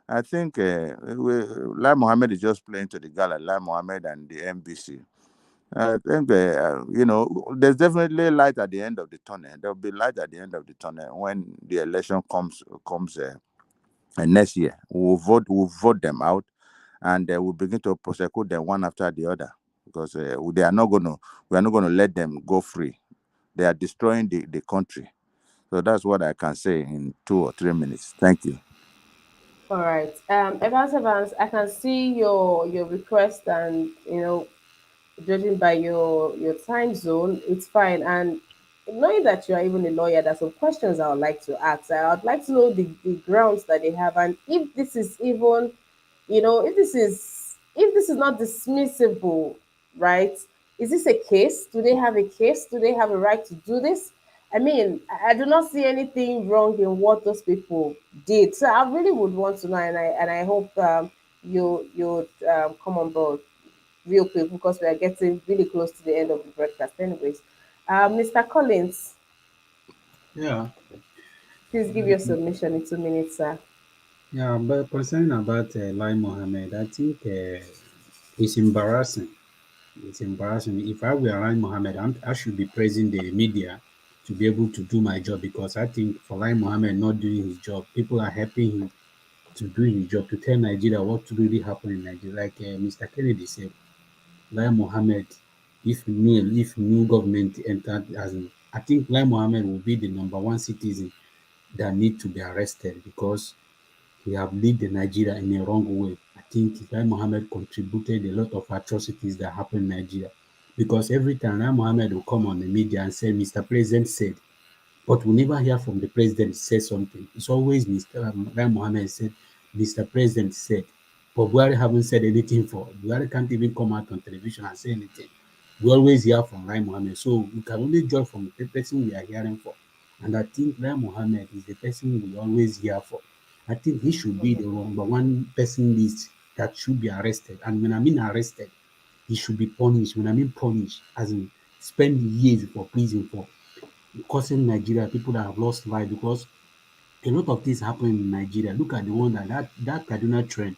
I think Lai Mohammed is just playing to the gala, Lai Mohammed and the NBC. I think there's definitely light at the end of the tunnel. There'll be light at the end of the tunnel when the election comes next year. We'll vote them out, and we'll begin to prosecute them one after the other, because we are not gonna let them go free. They are destroying the country. So that's what I can say in 2 or 3 minutes. Thank you. All right. Evans, I can see your request, and judging by your time zone, it's fine. And knowing that you are even a lawyer, there's some questions I would like to ask. I would like to know the grounds that they have, and if this is even, if this is not dismissible, right? Is this a case? Do they have a case? Do they have a right to do this? I mean, I do not see anything wrong in what those people did. So I really would want to know, and I hope you come on board real quick because we are getting really close to the end of the broadcast. Anyways, Mr. Collins, Yeah. please give your submission in 2 minutes, sir. Yeah, but concerning about Lai Mohammed, I think it's embarrassing. It's embarrassing. If I were Lai Mohammed, I should be praising the media to be able to do my job, because I think for Lai Mohammed not doing his job, people are helping him to do his job, to tell Nigeria what really happened in Nigeria. Like Mr. Kennedy said, Lai Mohammed, if new government entered, as in, I think Lai Mohammed will be the number one citizen that need to be arrested, because he have led the Nigeria in a wrong way. I think Lai Mohammed contributed a lot of atrocities that happened in Nigeria, because every time Lai Mohammed will come on the media and say, Mr. President said, but we never hear from the president say something. It's always Mr. Lai Mohammed said, Mr. President said. But Buhari haven't said anything for. Buhari can't even come out on television and say anything. We always hear from Lai Mohammed. So we can only judge from the person we are hearing for. And I think Lai Mohammed is the person we always hear for. I think he should be the number one person list that should be arrested. And when I mean arrested, he should be punished. When I mean punished, as in spend years for prison for causing Nigeria people that have lost life, because a lot of things happen in Nigeria. Look at the one that Kaduna trend.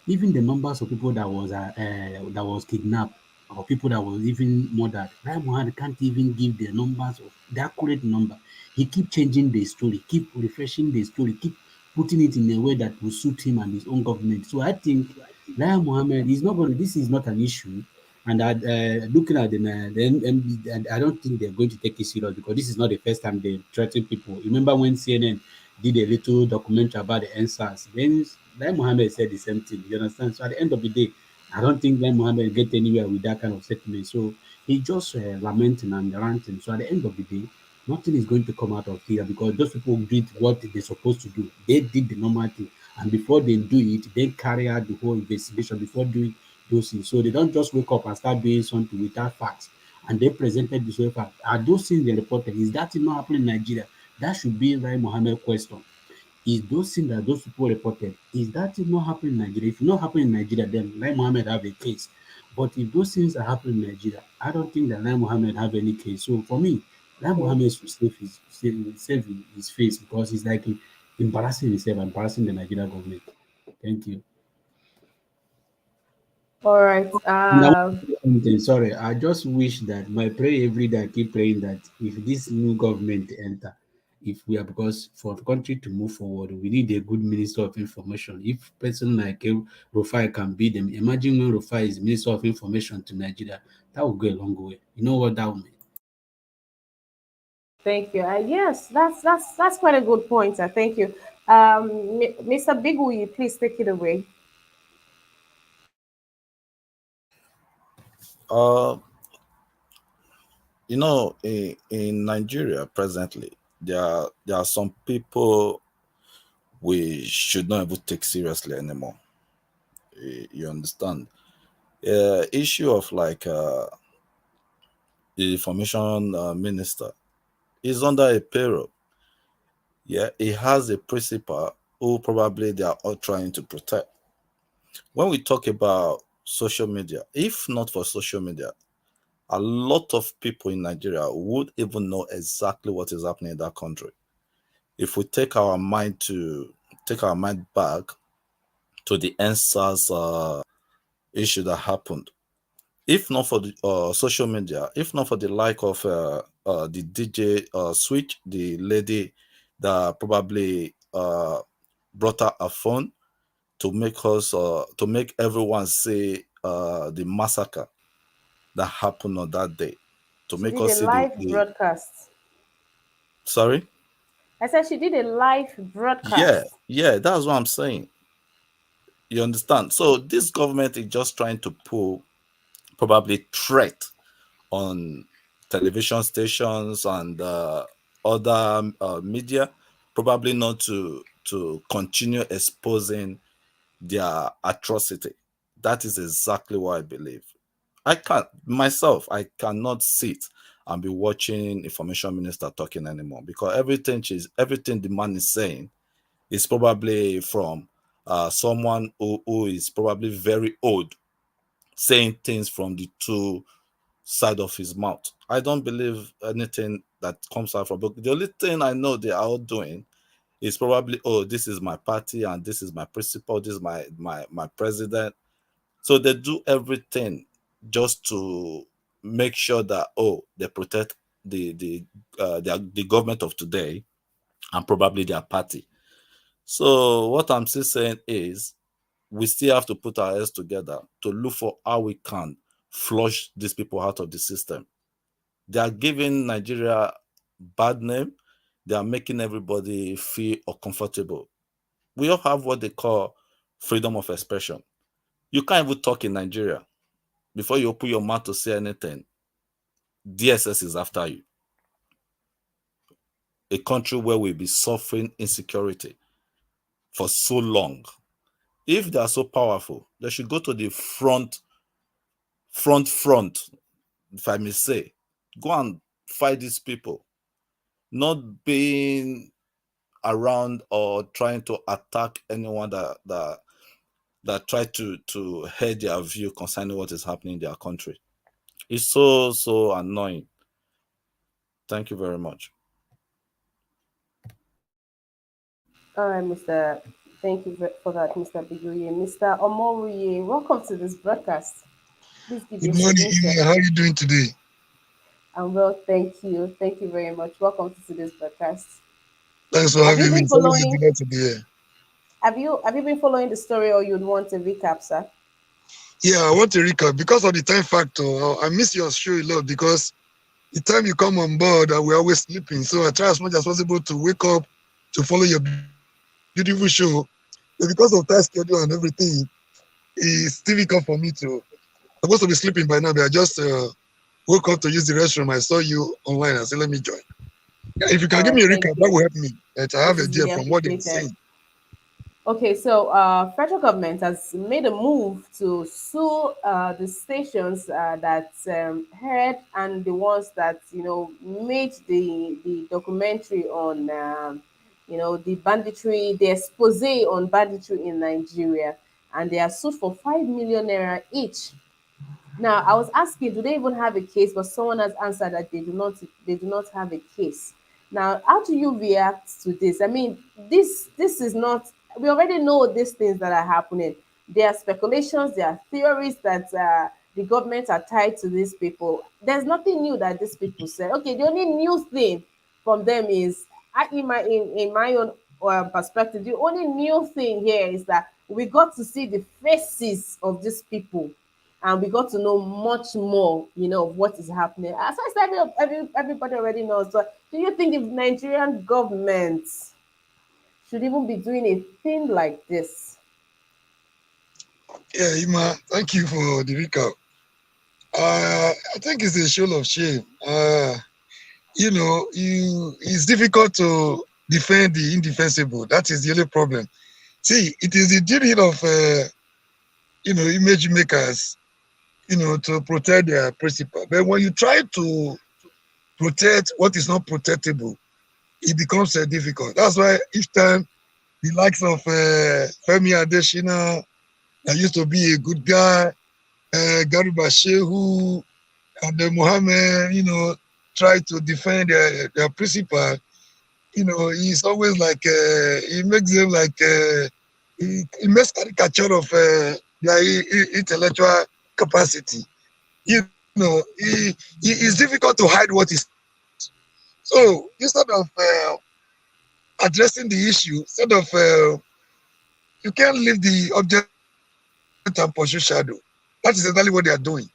Even the numbers of people that was kidnapped, or people that was even murdered, Lai Mohammed can't even give the numbers of the accurate number. He keep changing the story, keep refreshing the story, keep putting it in a way that will suit him and his own government. So I think Lai Mohammed is not going. This is not an issue. And looking at the MB, I don't think they're going to take it serious, because this is not the first time they threaten people. Remember when CNN did a little documentary about the NSAS? Then Lai Mohammed said the same thing. You understand? So at the end of the day, I don't think Lai Mohammed get anywhere with that kind of statement. So he just lamenting and ranting. So at the end of the day, nothing is going to come out of here, because those people did what they're supposed to do. They did the normal thing. And before they do it, they carry out the whole investigation before doing those things. So they don't just wake up and start doing something without facts. And they presented this way fact. Are those things they reported? Is that thing not happening in Nigeria? That should be Lai Mohammed question. Is those things that those people reported, is that thing not happening in Nigeria? If it not happening in Nigeria, then Lai Mohammed have a case. But if those things are happening in Nigeria, I don't think that Lai Mohammed have any case. So for me, Lai Mohammed should save his face, because he's like embarrassing himself, embarrassing the Nigerian government. Thank you. All right. And I want to say something, sorry, I just wish that my prayer every day, I keep praying that if this new government enter, if we are, because for the country to move forward, we need a good minister of information. If person like Rufai can be them, imagine when Rufai is minister of information to Nigeria, that will go a long way. You know what that will mean? Thank you. Yes, that's quite a good point. Thank you. Mr. Bigui, please take it away. Uh, in Nigeria presently, there are some people we should not even take seriously anymore. You understand? Issue of like the information minister is under a payroll. Yeah, he has a principal who probably they are all trying to protect. When we talk about social media, if not for social media, a lot of people in Nigeria would even know exactly what is happening in that country. If we take our mind back to the NSAS issue that happened, if not for the social media, if not for the like of the DJ Switch, the lady that probably brought out a phone to make everyone see the massacre that happened on that day, to She make did a us see live the broadcast. sorry. I said she did a live Yeah, broadcast. yeah, that's what I'm saying. You understand? So this government is just trying to pull probably threat on television stations and other media, probably not to continue exposing their atrocity. That is exactly what I believe. I cannot sit and be watching information minister talking anymore, because everything the man is saying is probably from someone who is probably very old, saying things from the two side of his mouth. I don't believe anything that comes out from book. The only thing I know they are all doing is probably, oh, this is my party and this is my principal, this is my president. So they do everything just to make sure that, oh, they protect the government of today and probably their party. So what I'm still saying is we still have to put our heads together to look for how we can flush these people out of the system. They are giving Nigeria bad name. They are making everybody feel uncomfortable. We all have what they call freedom of expression. You can't even talk in Nigeria. Before you open your mouth to say anything, DSS is after you. A country where we'll be suffering insecurity for so long. If they are so powerful, they should go to the front, if I may say. Go and fight these people, not being around or trying to attack anyone that try to head their view concerning what is happening in their country. It's so annoying. Thank you very much. All right, Mr. Thank you for that, Mr. Bigoye. Mr. Omoruye, welcome to this broadcast. Please give Good your morning, submission. Ema. How are you doing today? I'm well, thank you. Thank you very much. Welcome to today's broadcast. Thanks for Have you having me. been It's always a following? delight to be here. Have you been following the story, or you'd want a recap, sir? Yeah, I want to recap because of the time factor. I miss your show a lot because the time you come on board, we're always sleeping. So I try as much as possible to wake up to follow your beautiful show. But because of time schedule and everything, it's difficult for me to. I'm supposed to be sleeping by now, but I just woke up to use the restroom. I saw you online. I said, let me join. Yeah, if you can All give me right, a thank recap, that you. will help me. That I It have a is idea really from what they're appreciated. saying. Okay, so federal government has made a move to sue the stations that heard and the ones that made the documentary on the banditry, the expose on banditry in Nigeria, and they are sued for 5 million naira each. Now, I was asking, do they even have a case? But someone has answered that they do not. They do not have a case. Now, how do you react to this? I mean, this is not. We already know these things that are happening. There are speculations. There are theories that the government are tied to these people. There's nothing new that these people said. Okay, the only new thing from them is, in my own perspective, the only new thing here is that we got to see the faces of these people, and we got to know much more, of what is happening. As I said, everybody already knows. So, do you think the Nigerian government should even be doing a thing like this? Yeah, Ima, thank you for the recap. I think it's a show of shame. It's difficult to defend the indefensible. That is the only problem. See, it is the duty of image makers, to protect their principle. But when you try to protect what is not protectable, it becomes difficult. That's why each time the likes of Femi Adesina, that used to be a good guy, Gariba Shehu, and Mohammed, try to defend their principle. He's always like he makes them like he makes caricature of their intellectual capacity. It's difficult to hide what is. So instead of addressing the issue, instead of you can't leave the object and pursue shadow. That is exactly what they are doing.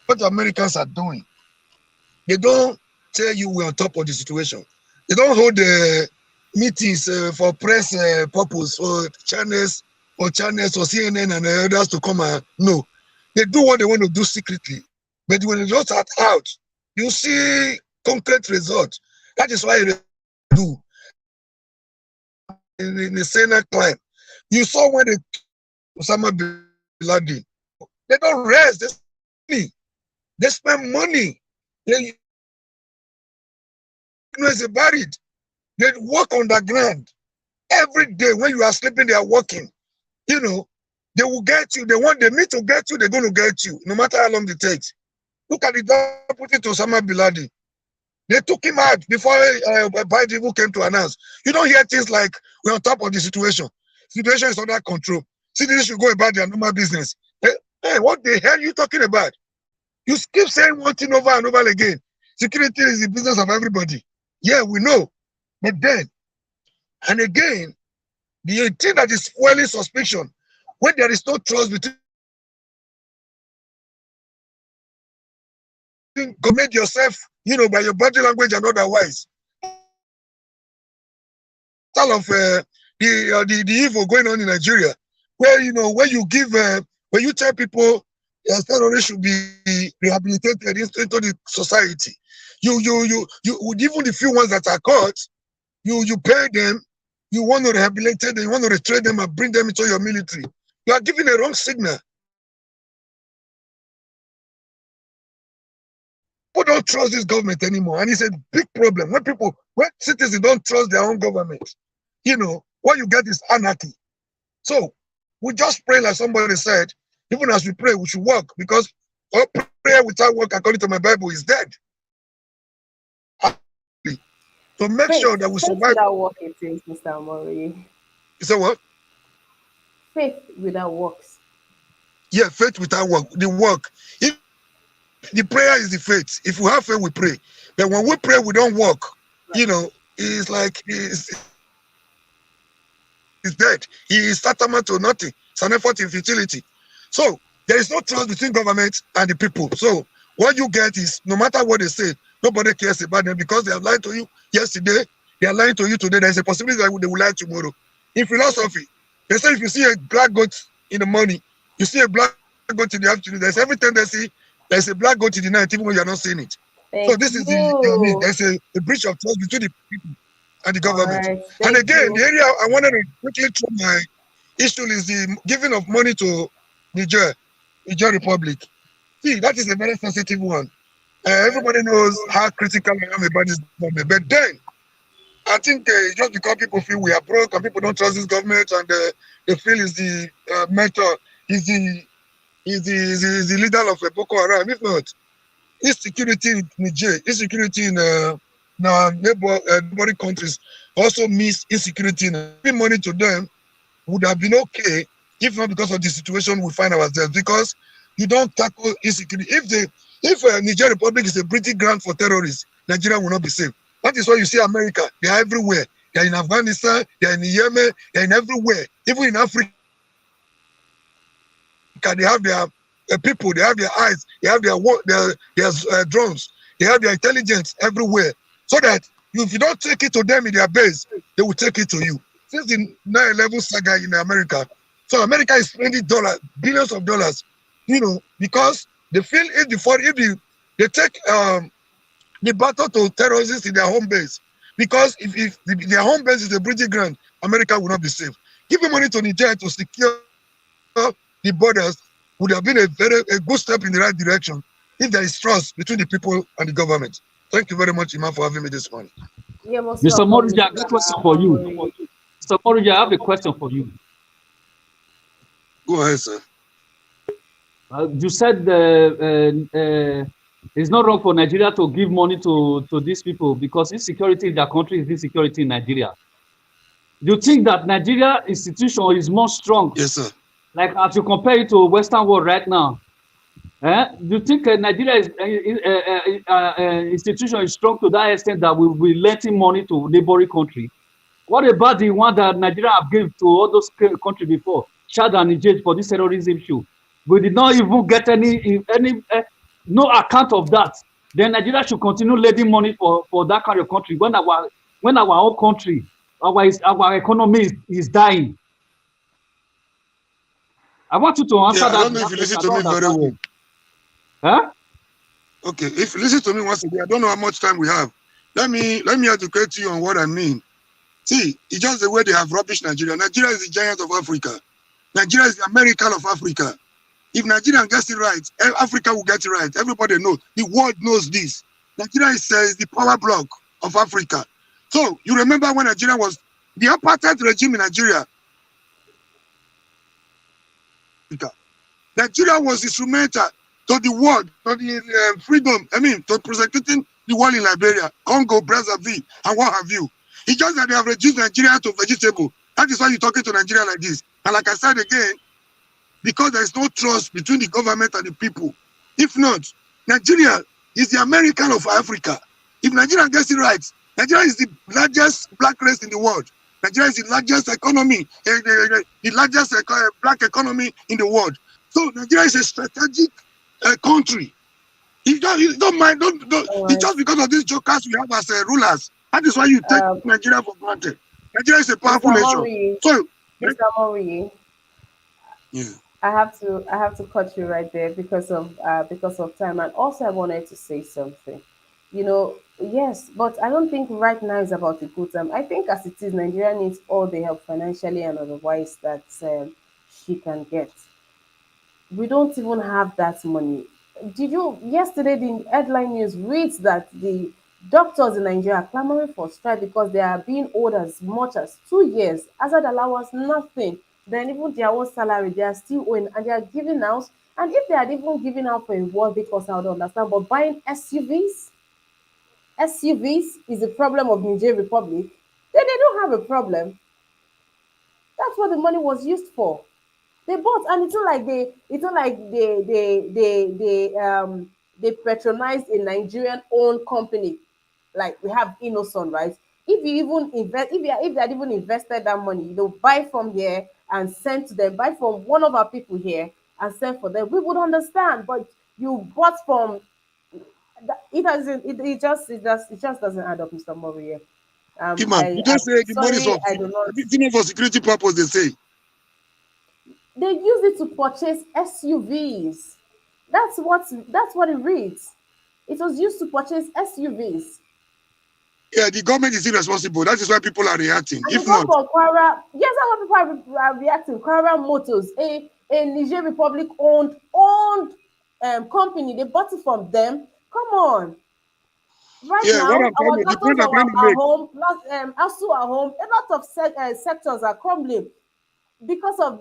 What Americans are doing, they don't tell you we're on top of the situation. They don't hold meetings for press purpose for channels or CNN and others to come and no. They do what they want to do secretly. But when the results are out, you see concrete results. That is why they do in the Senate climb. You saw when they Osama bin Laden. They don't rest. They spend money. They spend money. They about it. They work underground every day. When you are sleeping, they are working. They will get you. They need to get you. They're going to get you, no matter how long it takes. Look at the deputy to Osama bin Laden. They took him out before Biden even came to announce. You don't hear things like we're on top of the situation. Situation is under control. Citizens should go about their normal business. Hey, what the hell are you talking about? You keep saying one thing over and over again. Security is the business of everybody. Yeah, we know. But then, and again, the thing that is fueling suspicion, when there is no trust between, commit yourself, by your body language and otherwise. All of the evil going on in Nigeria, where when you give, when you tell people terrorists should be rehabilitated into the society, you even the few ones that are caught, you pay them, you want to rehabilitate them, you want to retrain them and bring them into your military. You are giving a wrong signal. People don't trust this government anymore, and it's a big problem when citizens don't trust their own government. What you get is anarchy. So we just pray, like somebody said. Even as we pray, we should work, because all prayer without work, according to my Bible, is dead. So make Faith, sure that we faith survive. without work it is, Mr. Amori. You say what? Faith without works. Yeah, faith without work. The work. If the prayer is the faith. If we have faith, we pray. But when we pray, we don't work. Right. It's like it's dead. He is tantamount to nothing. It's an effort in futility. So there is no trust between government and the people. So what you get is, no matter what they say, nobody cares about them, because they have lied to you yesterday. They are lying to you today. There is a possibility that they will lie tomorrow. In philosophy, they say if you see a black goat in the morning, you see a black goat in the afternoon. There's every tendency there's a black goat in the night, even when you are not seeing it. So this is there's a breach of trust between the people and the government. Right. And again, the area I wanted to quickly throw my issue is the giving of money to Niger Republic. See, that is a very sensitive one. Everybody knows how critical I am about this government. But then, I think just because people feel we are broke and people don't trust this government, and they feel is the mentor, is the leader of Boko Haram. If not, insecurity in Niger, insecurity in neighboring countries also means insecurity. Giving money to them would have been okay, if not because of the situation we find ourselves. Because you don't tackle insecurity. If Niger Republic is a breeding ground for terrorists, Nigeria will not be safe. That is why you see America. They are everywhere. They are in Afghanistan. They are in Yemen. They are in everywhere. Even in Africa, they have their people. They have their eyes. They have their drones. They have their intelligence everywhere. So that if you don't take it to them in their base, they will take it to you. Since the 9/11 saga in America, so America is spending billions of dollars, because they feel if they take the battle to terrorists in their home base, because if their home base is a breeding ground, America will not be safe. Giving money to Niger to secure the borders would have been a good step in the right direction if there is trust between the people and the government. Thank you very much, Imam, for having me this morning. Yeah, Mr. Morija, I have a question for you. Mr. Morija, I have a question for you. Go ahead, sir. You said it's not wrong for Nigeria to give money to these people because insecurity in their country is insecurity in Nigeria. Do you think that Nigeria institution is more strong? Yes, sir. Like as you compare it to Western world right now, do you think Nigeria institution is strong to that extent that we will be lending money to neighboring country? What about the one that Nigeria have given to all those countries before, Chad and Niger, for this terrorism issue? We did not even get any no account of that. Then Nigeria should continue lending money for that kind of country when our own country, our economy is dying. I want you to answer that. I don't know if you listen to me very well. Huh? Okay, if you listen to me once again, I don't know how much time we have. Let me educate you on what I mean. See, it's just the way they have rubbish Nigeria. Nigeria is the giant of Africa. Nigeria is the American of Africa. If Nigeria gets it right, Africa will get it right. Everybody knows. The world knows this. Nigeria is the power block of Africa. So you remember when Nigeria was the apartheid regime in Nigeria? Nigeria was instrumental to the world, to the freedom. To prosecuting the world in Liberia, Congo, Brazzaville, and what have you. It's just that they have reduced Nigeria to vegetable. That is why you're talking to Nigeria like this. And like I said again, because there is no trust between the government and the people. If not, Nigeria is the American of Africa. If Nigeria gets it right, Nigeria is the largest black race in the world. Nigeria is the largest economy, the largest black economy in the world. So Nigeria is a strategic country. You don't mind, don't. All It's right. just because of these jokers we have as rulers. That is why you take Um, Nigeria for granted. Nigeria is a powerful Mr. nation. Mori, So, Mr. Mori, yeah. I have to cut you right there because of time, and also I wanted to say something. You know, yes, but I don't think right now is about a good time. I think as it is, Nigeria needs all the help financially and otherwise that she can get. We don't even have that money. Did you yesterday the headline news reads that the doctors in Nigeria are clamoring for strike because they are being owed as much as 2 years. Hazard allowance, nothing. Then even their own salary, they are still owing and they are giving out. And if they are even giving out for a worthy cause, I would understand. But buying SUVs is a problem of Niger Republic. They don't have a problem. That's what the money was used for. They bought, and it's not like they patronized a Nigerian owned company like we have Innocent, right? If you even invest, if they had even invested that money, buy from here and send to them, buy from one of our people here and send for them, we would understand. But you bought from it doesn't it just doesn't add up, Mr. Morier. Man, you just say the money is Sorry, for I do not. for security purpose, they say. They use it to purchase SUVs. That's what it reads. It was used to purchase SUVs. Yeah, the government is irresponsible. That is why people are reacting. And they If go not, for Quara. Yes, that's what people are reacting. Quara Motors, a Niger Republic owned company. They bought it from them. Come on. Right yeah, what now, I'm trying our to, the point doctors I'm trying to are make, home, plus also are home. A lot of sectors are crumbling because of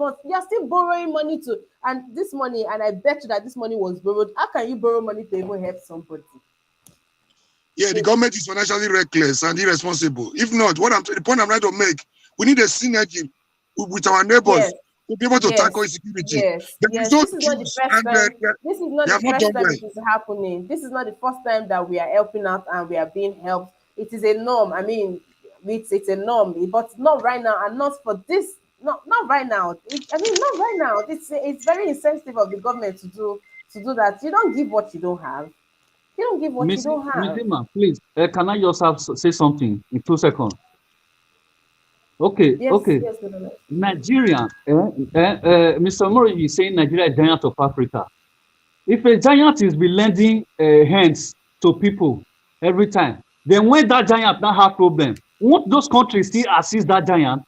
us. You are still borrowing money to, and this money, and I bet you that this money was borrowed. How can you borrow money to even help somebody? yeah, the They, government is financially reckless and irresponsible. If not, the point I'm trying to make, we need a synergy with our neighbors yes, to be able to tackle yes, insecurity. yes, There is yes. no This is not the juice, first and time. This is not they the have not first done time well. it is happening. This is not the first time that we are helping out and we are being helped. It is a norm. I mean, it's a norm, but not right now, and not for this. Not right now. I mean, not right now. It's very insensitive of the government to do that. You don't give what you don't have. You don't give what you Miss don't have. Midima, please, can I just say something in 2 seconds? Okay, Yes, okay. yes, no. Nigeria, Mr. Mori is saying Nigeria is giant of Africa. If a giant is be lending hands to people every time, then when that giant now have problem, won't those countries still assist that giant?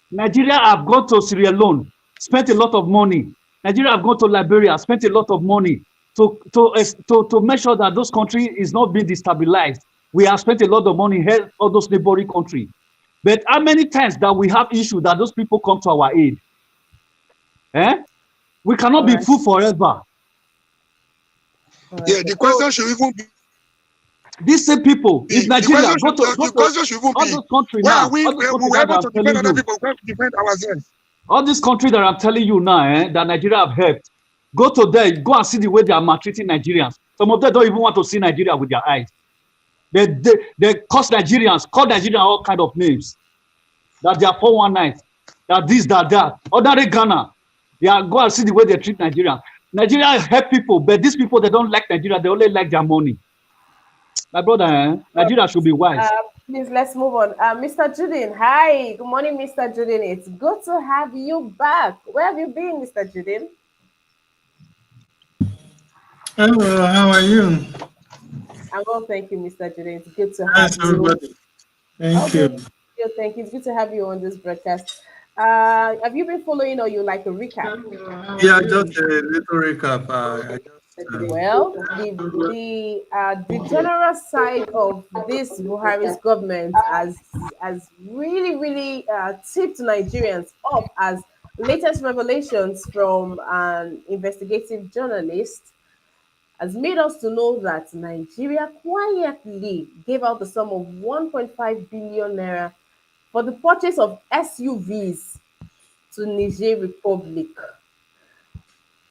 Nigeria have gone to Sierra Leone, spent a lot of money. Nigeria have gone to Liberia, spent a lot of money to make sure that those countries is not being destabilized. We have spent a lot of money help all those neighboring countries. But how many times that we have issue that those people come to our aid? Eh? We cannot All be right, fool forever. all right. Yeah, the So question should even These same people, if be the Nigeria question should go the to question should even all be those countries why are now, we all those we countries were that able I'm to defend telling other you, people, we can't defend ourselves. all these countries that I'm telling you now, that Nigeria have helped, go to there, go and see the way they are maltreating Nigerians. Some of them don't even want to see Nigeria with their eyes. They cause Nigerians, call Nigerians all kind of names. That they are 419, that this, that. Ordinary Ghana, they are go and see the way they treat Nigerians. Nigeria help people, but these people, they don't like Nigeria, they only like their money. My brother, all Nigeria should be right. wise. Please let's move on. Mr. Judin, hi. Good morning, Mr. Judin. It's good to have you back. Where have you been, Mr. Judin? Hello, how are you? I'm well, thank you, Mr. Judin. It's good to How's have you. everybody? Thank you. Okay, good, thank you. It's good to have you on this broadcast. Have you been following or you like a recap? Yeah, just a little recap. I just, Well, the general side of this Buhari's government has really tipped Nigerians up as latest revelations from an investigative journalist has made us to know that Nigeria quietly gave out the sum of 1.5 billion naira for the purchase of SUVs to Niger Republic.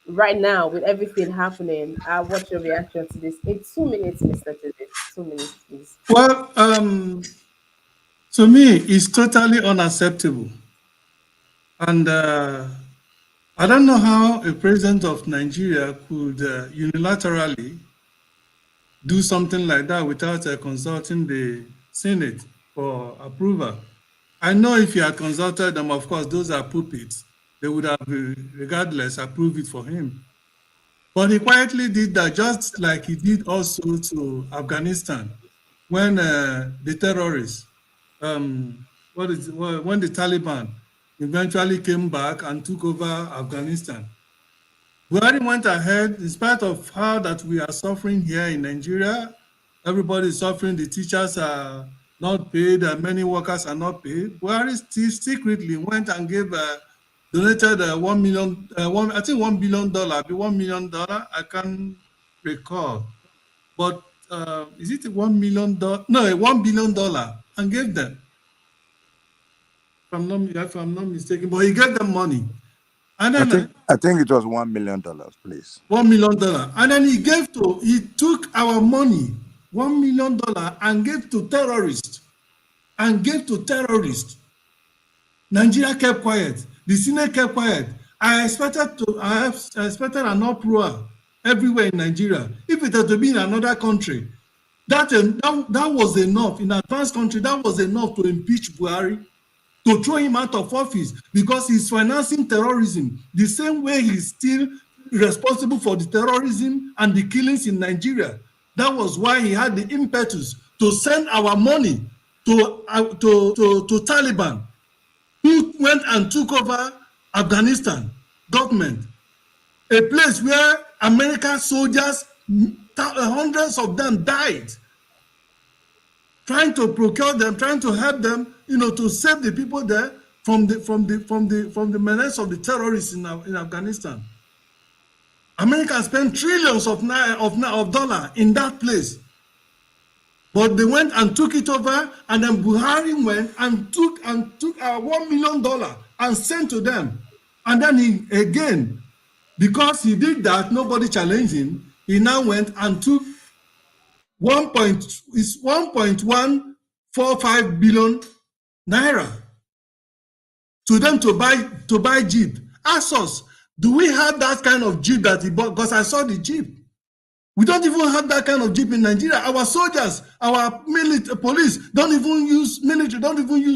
right now with everything happening. What's your reaction to this? In 2 minutes, Mr. Judith. 2 minutes, please. Well, to me, it's totally unacceptable. And I don't know how a president of Nigeria could unilaterally do something like that without consulting the Senate for approval. I know if he had consulted them, of course, those are puppets. They would have, regardless, approved it for him. But he quietly did that, just like he did also to Afghanistan when the terrorists, when the Taliban eventually came back and took over Afghanistan. Buhari went ahead, in spite of how that we are suffering here in Nigeria. Everybody is suffering. The teachers are not paid, and many workers are not paid. Buhari still secretly went and donated $1 million, I think $1 billion, $1 million. I can't recall, but is it $1 million? No, $1 billion, and gave them. If I'm not mistaken, but he gave them money, and then I think it was $1 million, please. $1 million, and then he took our money, $1 million, and gave to terrorists, Nigeria kept quiet. The Senate kept quiet. I expected an uproar everywhere in Nigeria. If it had to be in another country, that was enough. In an advanced country, that was enough to impeach Buhari, to throw him out of office, because he's financing terrorism the same way he's still responsible for the terrorism and the killings in Nigeria. That was why he had the impetus to send our money to Taliban, who went and took over Afghanistan government, a place where American soldiers, hundreds of them died, trying to procure them, trying to help them, to save the people there from the menace of the terrorists in Afghanistan. America spent trillions of dollars in that place, but they went and took it over, and then Buhari went and took our $1 million and sent to them, and then he again, because he did that, nobody challenged him. He now went and took 1.145 billion naira to them to buy Jeep. Ask us, do we have that kind of Jeep that he bought? Because I saw the Jeep. We don't even have that kind of Jeep in Nigeria. Our soldiers, our police don't even use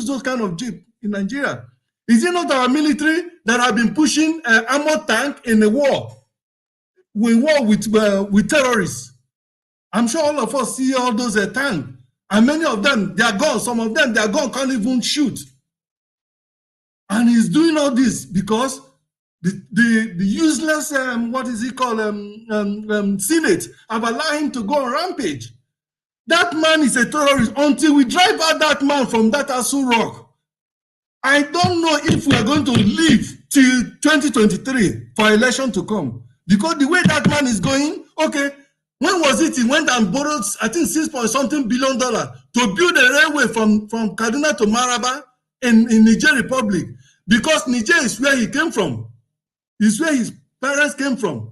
those kind of Jeep in Nigeria. Is it not our military that have been pushing armored tank in the war? We war with terrorists. I'm sure all of us see all those tanks, and many of them, they are gone. Some of them, their gun can't even shoot. And he's doing all this because the useless, Senate have allowed him to go on rampage. That man is a terrorist until we drive out that man from that ABUJA. I don't know if we are going to live till 2023 for election to come, because the way that man is going, okay, when was it he went and borrowed, I think, $6 billion to build a railway from Kaduna to Maraba in Niger Republic, because Niger is where he came from. It's where his parents came from.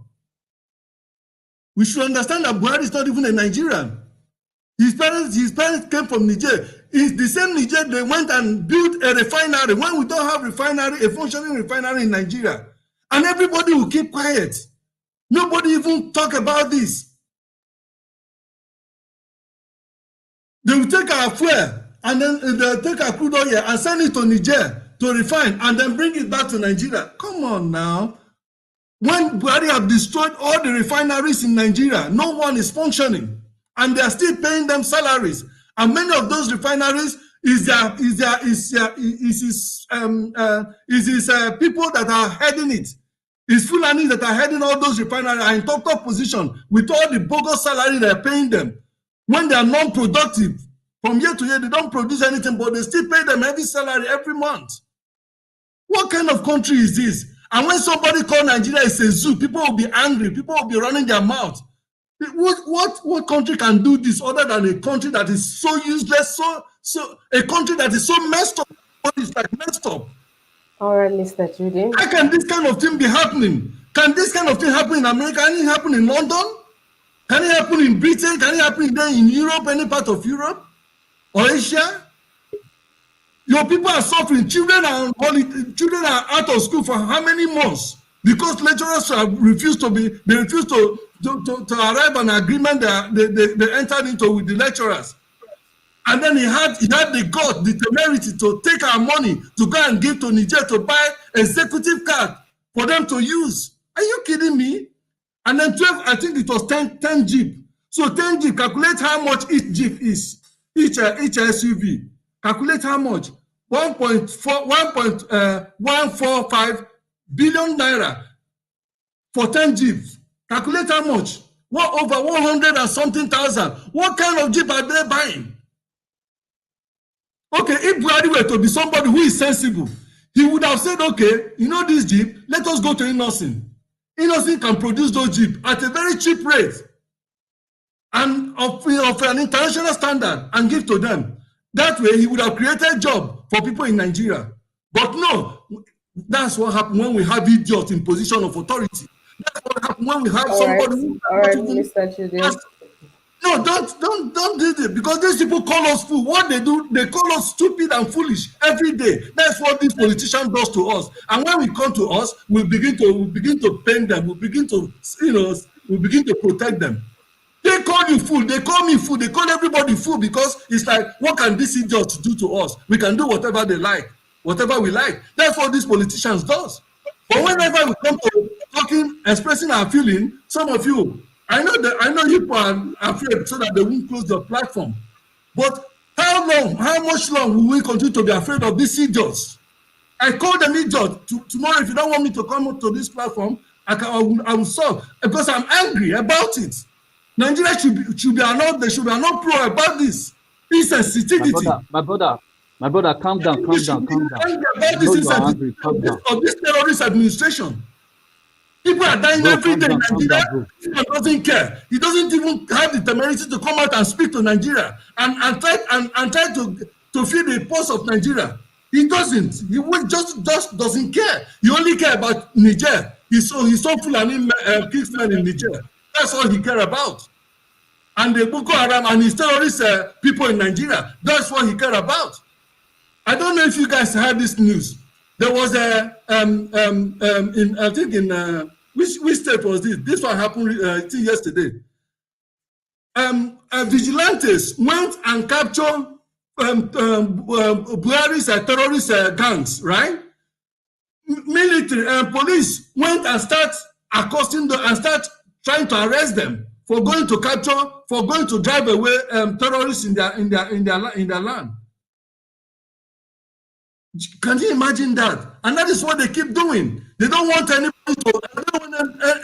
We should understand that Buhari is not even a Nigerian. His parents came from Niger. It's the same Niger they went and built a refinery when we don't have a functioning refinery in Nigeria. And everybody will keep quiet. Nobody even talk about this. They will take our fuel and then they'll take our crude oil and send it to Niger to refine and then bring it back to Nigeria. Come on now. When Buhari have destroyed all the refineries in Nigeria, no one is functioning, and they are still paying them salaries. And many of those refineries is his people that are heading it. It's Fulani that are heading all those refineries are in top position with all the bogus salary they are paying them. When they are non-productive, from year to year, they don't produce anything, but they still pay them heavy salary every month. What kind of country is this? And when somebody call Nigeria is a zoo, people will be angry. People will be running their mouth. What country can do this other than a country that is so useless, so a country that is so messed up? It's like messed up. All right, Mr. Judy. How can this kind of thing be happening? Can this kind of thing happen in America? Can it happen in London? Can it happen in Britain? Can it happen in Europe, any part of Europe or Asia? Your people are suffering. Children are out of school for how many months? Because lecturers have refused to be, they refuse to arrive an agreement they entered into with the lecturers. And then he had the gut, the temerity to take our money to go and give to Niger to buy executive card for them to use. Are you kidding me? And then 12, I think it was 10 Jeep. So 10 Jeep, calculate how much each Jeep is, each SUV. Calculate how much. 1.145 billion naira for 10 Jeeps. Calculate how much. What, over 100 and something thousand. What kind of Jeep are they buying? Okay, if Buhari were to be somebody who is sensible, he would have said, okay, you know this Jeep, let us go to Innocent. Innocent can produce those Jeep at a very cheap rate and of an international standard and give to them. That way, he would have created job for people in Nigeria. But no, that's what happens when we have idiots in position of authority. That's what happens when we have somebody who all right, Mr. Jude. no, don't do this because these people call us fool. What they do, they call us stupid and foolish every day. That's what this politician does to us. And when we come to us, we begin to paint them. We begin to protect them. They call you fool. They call me fool. They call everybody fool because it's like, what can these idiots do to us? We can do whatever they like, whatever we like. That's what these politicians does. But whenever we come to talking, expressing our feeling, some of you. I know you are afraid so that they won't close the platform. But how much long will we continue to be afraid of these idiots? I call them idiots. Tomorrow, if you don't want me to come up to this platform, I will solve because I'm angry about it. Nigeria should be allowed. They should be allowed pro about this insensitivity. My brother, calm down. About this insensitivity of this terrorist administration. People are dying every day in Nigeria. He doesn't care. He doesn't even have the temerity to come out and speak to Nigeria and try to fill the pulse of Nigeria. He doesn't. He just doesn't care. He only care about Niger. He's so Fulani kingsmen in Niger. That's all he care about. And the Boko Haram and his terrorist people in Nigeria. That's what he care about. I don't know if you guys heard this news. There was a I think in which state was this? This one happened I think yesterday. Vigilantes went and captured Buhari's terrorist gangs, right? Military and police went and start accosting them and start trying to arrest them for going to drive away terrorists in their land. Can you imagine that? And that is what they keep doing. They don't want anybody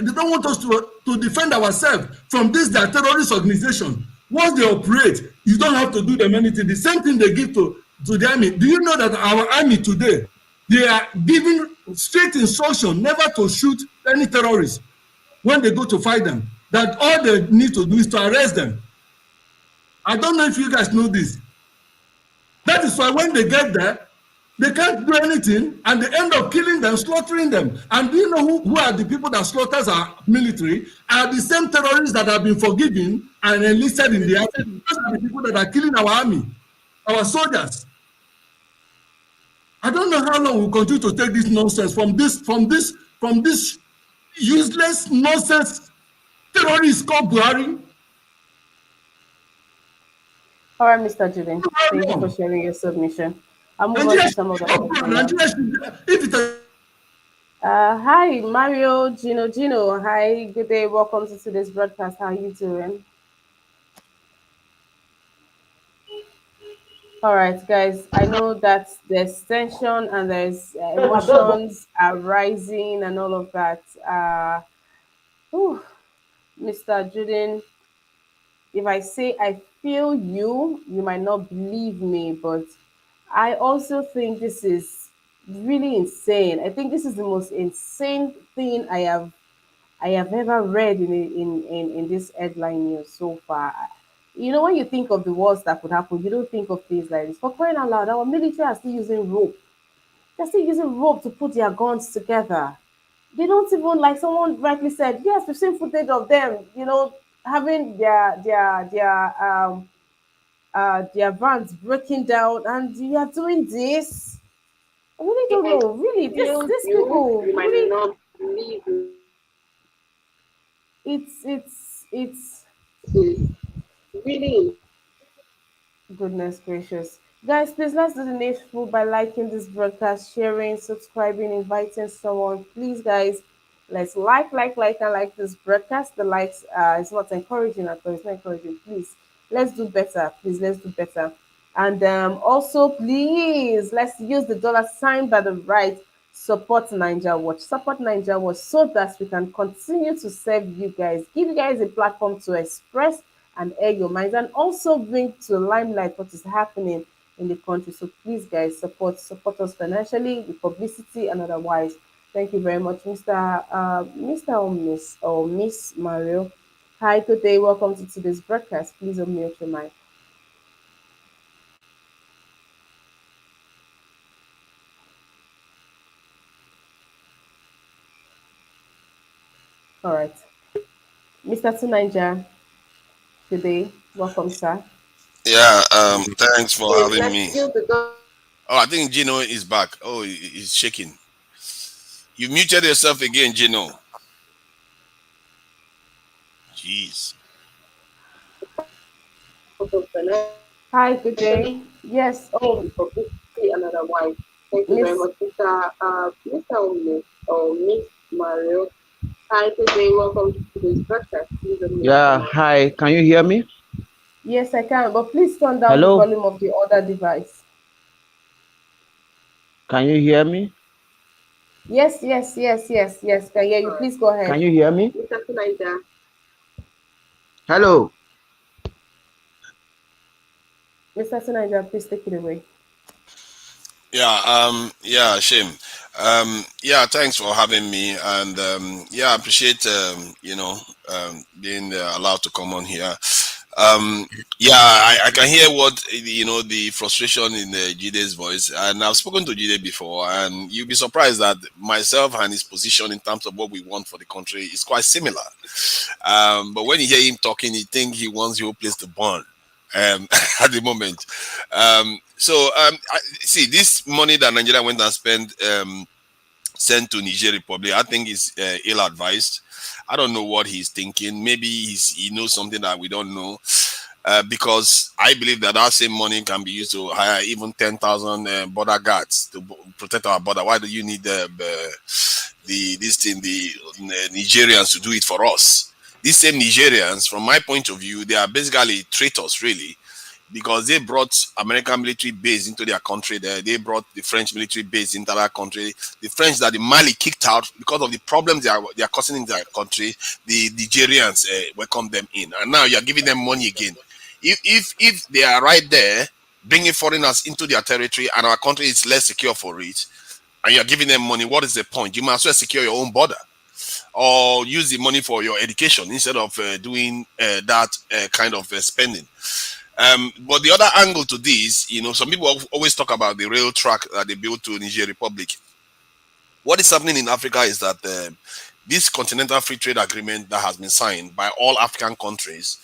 they don't want us to defend ourselves from this their terrorist organization. Once they operate, you don't have to do them anything. The same thing they give to the army. Do you know that our army today, they are giving strict instruction never to shoot any terrorists when they go to fight them? That all they need to do is to arrest them. I don't know if you guys know this. That is why when they get there, they can't do anything, and they end up killing them, slaughtering them. And do you know who are the people that slaughters our military? Are the same terrorists that have been forgiven and enlisted in the army. Those are the people that are killing our army, our soldiers. I don't know how long we'll continue to take this nonsense from this useless nonsense terrorist called Buhari. All right, Mr. Jubin, thank you for sharing your submission. I'll move on to some of the hi, Mario, Gino. Hi, good day. Welcome to today's broadcast. How are you doing? All right, guys. I know that there's tension and there's emotions are rising and all of that. Mr. Juden, if I say I feel you, you might not believe me, but I also think this is really insane. I think this is the most insane thing I have ever read in this headline news so far. You know, when you think of the worst that could happen, you don't think of things like this. For crying out loud, our military are still using rope. They're still using rope to put their guns together. They don't even, like someone rightly said, yes, we've seen footage of them, having their vans breaking down, and you are doing this. I really don't know. Really, these people really, it's really, goodness gracious. Guys, please let's do the needful by liking this broadcast, sharing, subscribing, inviting someone. Please, guys, let's and like this broadcast. The likes is not encouraging at all. It's not encouraging. Please, let's do better. Please, let's do better. And also, please, let's use the dollar sign by the right. Support Niger Watch. Support Niger Watch so that we can continue to serve you guys, give you guys a platform to express and air your minds, and also bring to limelight what is happening in the country. So please, guys, support us financially, with publicity, and otherwise. Thank you very much, Mr. or Miss Mario. Hi, good day. Welcome to today's broadcast. Please unmute your mic. All right, Mr. Tunaija. Good day. Welcome, sir. Yeah, thanks for having me. Oh, I think Gino is back. Oh, he's shaking. You muted yourself again, Gino. Jeez. Hi, good day. Yes. Oh, thank you very much, Mr. or Miss Mario. Hi, good day. Welcome to today's broadcast. Please unmute your Yeah, mic. hi. Can you hear me? Yes, I can, but please turn down the Hello? volume of the other device. Can you hear me? Yes, yes, yes, yes, yes. Can hear you. Please go Can ahead. you hear me? Mr. Tunaija. Hello? Mr. Tunaija, please take it away. Yeah, shame. Yeah, thanks for having me, and yeah, I appreciate being allowed to come on here. Um, yeah, I can hear what the frustration in Jide's voice, and I've spoken to Jide before, and you'll be surprised that myself and his position in terms of what we want for the country is quite similar. But when you hear him talking, you think he wants your place to burn. At the moment, see this money that Nigeria went and spent sent to Niger Republic, I think is ill advised. I don't know what he's thinking. Maybe he knows something that we don't know. Because I believe that that same money can be used to hire even 10,000 border guards to protect our border. Why do you need the Nigerians to do it for us? These same Nigerians, from my point of view, they are basically traitors, really, because they brought American military base into their country. They brought the French military base into their country. The French that the Mali kicked out because of the problems they are causing in their country, the Nigerians welcomed them in, and now you are giving them money again. If they are right there bringing foreigners into their territory and our country is less secure for it, and you're giving them money, what is the point? You might as well secure your own border or use the money for your education instead of doing that kind of spending. But the other angle to this, some people always talk about the rail track that they built to Niger Republic. What is happening in Africa is that this continental free trade agreement that has been signed by all African countries